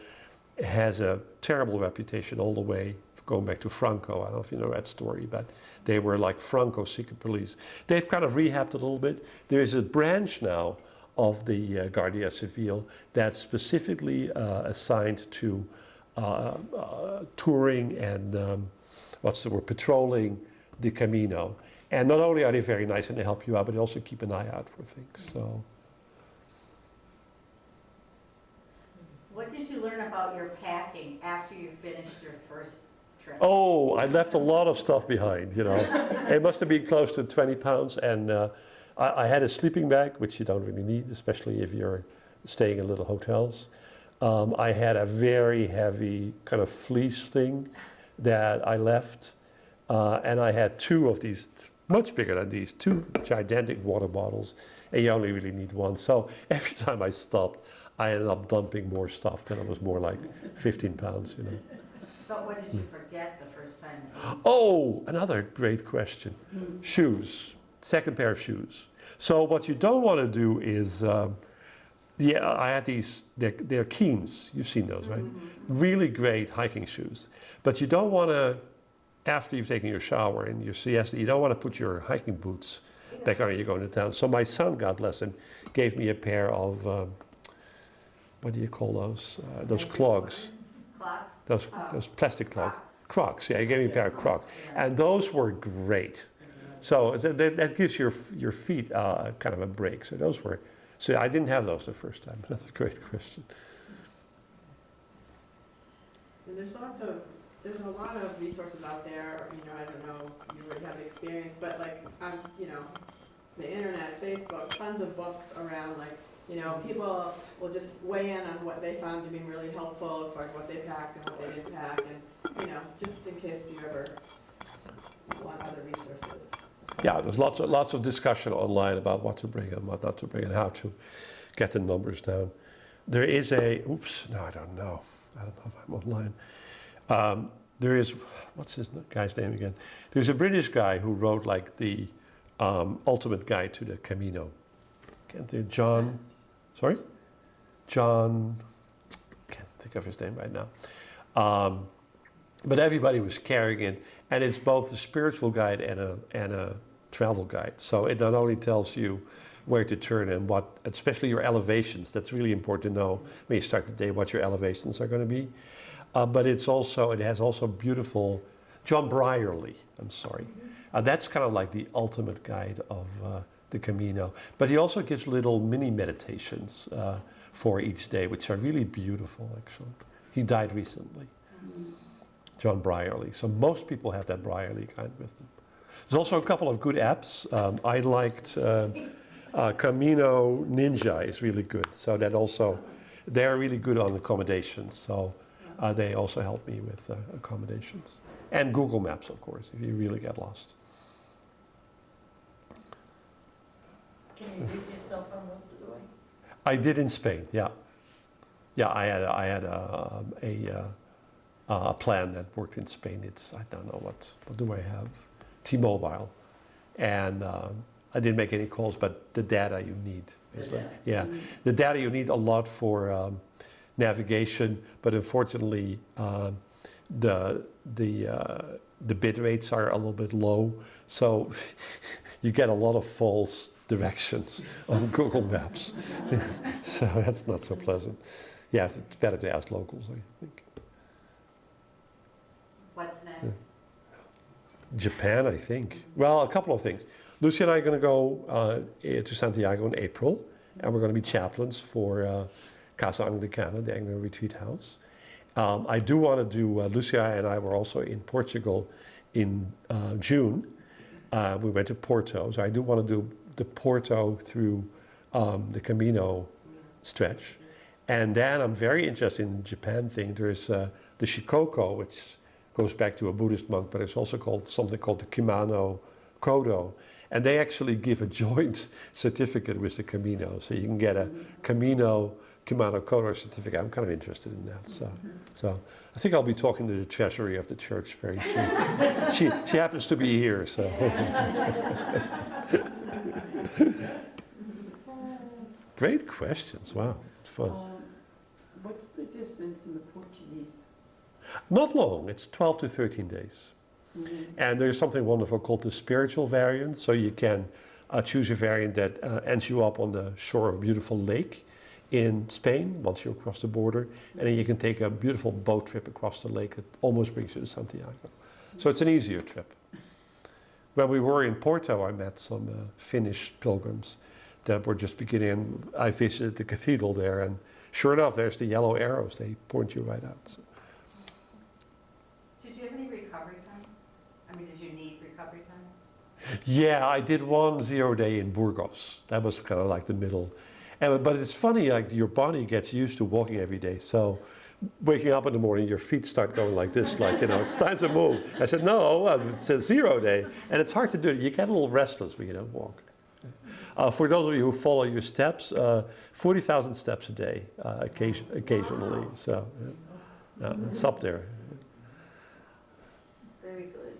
has a terrible reputation all the way going back to Franco. I don't know if you know that story, but they were like Franco's secret police. They've kind of rehabbed a little bit. There is a branch now of the Guardia Civil that's specifically assigned to touring and patrolling the Camino. And not only are they very nice and they help you out, but they also keep an eye out for things. So What did you learn about your packing after you finished your first trip? Oh, I left a lot of stuff behind, you know. It must have been close to 20 pounds. And I had a sleeping bag, which you don't really need, especially if you're staying in little hotels. I had a very heavy kind of fleece thing that I left. And I had two of these, much bigger than these, two gigantic water bottles. And you only really need one. So every time I stopped, I ended up dumping more stuff. Then it was more like 15 pounds, you know. But what did you forget the first time? Oh, another great question. Shoes, second pair of shoes. So what you don't want to do is, I had these, they're Keens. You've seen those, right? Really great hiking shoes. But you don't want to, after you've taken your shower and your siesta, you don't want to put your hiking boots back on when you're going to town. So my son, God bless him, gave me a pair of, what do you call those? Those clogs. Clocks? Those plastic clogs. Crocs. Crocs, yeah, he gave me a pair of Crocs. And those were great. So that gives your feet kind of a break. So those were, so I didn't have those the first time. That's a great question. And there's a lot of resources out there, you know, I don't know, you already have the experience, but like, you know, the internet, Facebook, tons of books around, like, you know, people will just weigh in on what they found to be really helpful as far as what they packed and what they didn't pack, and, you know, just in case you ever want other resources. Yeah, there's lots of discussion online about what to bring and what not to bring and how to get the numbers down. There is I don't know if I'm online. There is, what's his guy's name again? There's a British guy who wrote like the ultimate guide to the Camino. Can't think, John, can't think of his name right now. But everybody was carrying it, and it's both a spiritual guide and a travel guide. So it not only tells you where to turn and what, especially your elevations. That's really important to know when you start the day what your elevations are going to be. But it has also beautiful, John Brierley, I'm sorry. That's kind of like the ultimate guide of the Camino. But he also gives little mini meditations for each day, which are really beautiful, actually. He died recently, John Brierley. So most people have that Brierley guide with them. There's also a couple of good apps. I liked Camino Ninja is really good. So that also, they're really good on accommodations. So they also help me with accommodations. And Google Maps, of course, if you really get lost. Can you use your cell phone most of the way? I did in Spain, yeah. Yeah, I had a plan that worked in Spain. I don't know what do I have? T-Mobile. And I didn't make any calls, but the data you need. The data you need a lot for navigation, but unfortunately the bit rates are a little bit low, so you get a lot of false directions on Google Maps. So that's not so pleasant. Yeah, it's better to ask locals, I think. What's next? Japan, I think. Well, a couple of things. Lucy and I are going to go to Santiago in April, and we're going to be chaplains for Casa Anglicana, the Anglican Retreat House. I do want to do, Lucia and I were also in Portugal in June. We went to Porto, so I do want to do the Porto through the Camino stretch. And then I'm very interested in the Japan thing. There's the Shikoku, which goes back to a Buddhist monk, but it's also called something called the Kimano Kodo. And they actually give a joint certificate with the Camino. So you can get a Kimano Kodo certificate. I'm kind of interested in that. So I think I'll be talking to the treasury of the church very soon. She happens to be here, so. Great questions. Wow, it's fun. What's the distance in the Portuguese? Not long. It's 12 to 13 days. And there's something wonderful called the spiritual variant. So you can choose a variant that ends you up on the shore of a beautiful lake in Spain once you cross the border. And then you can take a beautiful boat trip across the lake that almost brings you to Santiago. So it's an easier trip. When we were in Porto, I met some Finnish pilgrims that were just beginning. I visited the cathedral there, and sure enough, there's the yellow arrows. They point you right out. So. Did you have any recovery time? I mean, did you need recovery time? Yeah, I did 1 0 day in Burgos. That was kind of like the middle. But it's funny, like your body gets used to walking every day. So waking up in the morning, your feet start going like this, like, it's time to move. I said, no, it's a 0 day. And it's hard to do it. You get a little restless when you don't walk. For those of you who follow your steps, 40,000 steps a day, occasionally. So it's up there. Very good.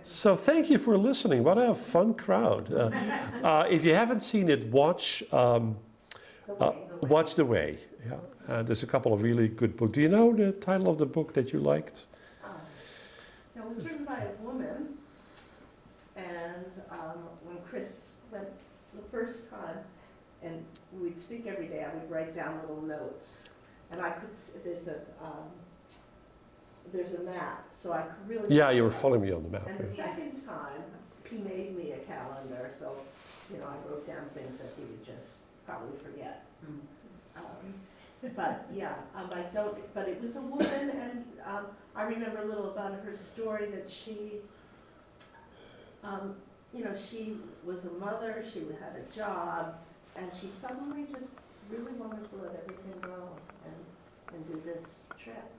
So thank you for listening. What a fun crowd. If you haven't seen it, watch The Way. Yeah. There's a couple of really good books. Do you know the title of the book that you liked? It was written by a woman, and when Chris went the first time, and we'd speak every day, I would write down little notes, and I could there's a map, so I could really. Yeah, you were following me on the map. And the second time, he made me a calendar, so I wrote down things that he would just probably forget. But yeah, but it was a woman, and I remember a little about her story that she, she was a mother, she had a job, and she suddenly just really wanted to let everything go and do this trip.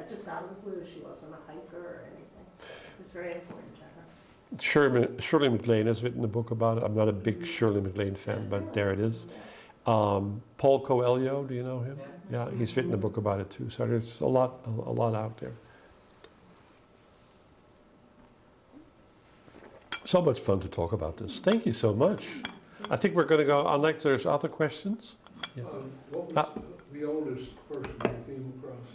Just out of the blue, she wasn't a hiker or anything. It was very important to her. Shirley MacLaine has written a book about it. I'm not a big Shirley MacLaine fan, but there it is. Paul Coelho, do you know him? Yeah, he's written a book about it too. So there's a lot out there. So much fun to talk about this. Thank you so much. I think we're going to go, unless there's other questions. Yeah. What was the oldest person you came across?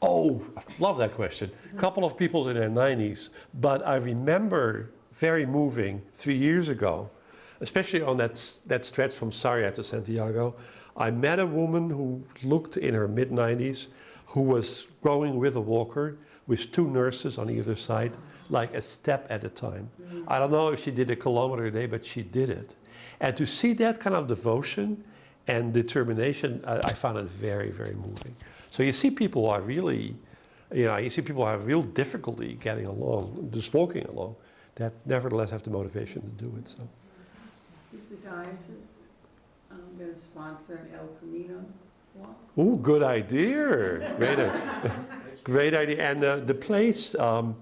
Oh, I love that question. A couple of people in their 90s, but I remember very moving 3 years ago, especially on that stretch from Sarria to Santiago. I met a woman who looked in her mid-90s, who was going with a walker with 2 nurses on either side, like a step at a time. I don't know if she did a kilometer a day, but she did it. And to see that kind of devotion and determination, I found it very, very moving. So you see people are really, have real difficulty getting along, just walking along, that nevertheless have the motivation to do it. So. Is the diocese going to sponsor an El Camino walk? Ooh, good idea. Great idea. And the place, there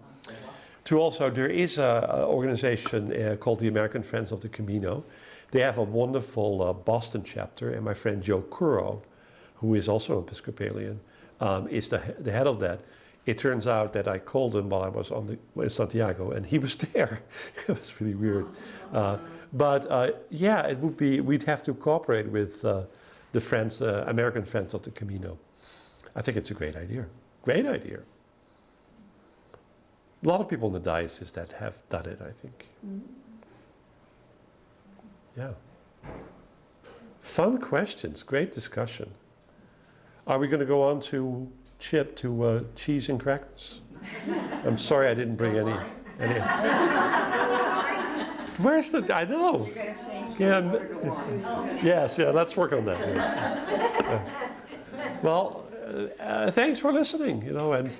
is an organization called the American Friends of the Camino. They have a wonderful Boston chapter, and my friend Joe Curro, who is also an Episcopalian, is the head of that. It turns out that I called him while I was in Santiago, and he was there. It was really weird. It would be, we'd have to cooperate with the friends, American Friends of the Camino. I think it's a great idea. Great idea. A lot of people in the diocese that have done it, I think. Yeah. Fun questions, great discussion. Are we going to go on to Chip, to cheese and crackers? I'm sorry I didn't bring any. Where's the, I know. Yes, let's work on that. Yeah. Well, thanks for listening, and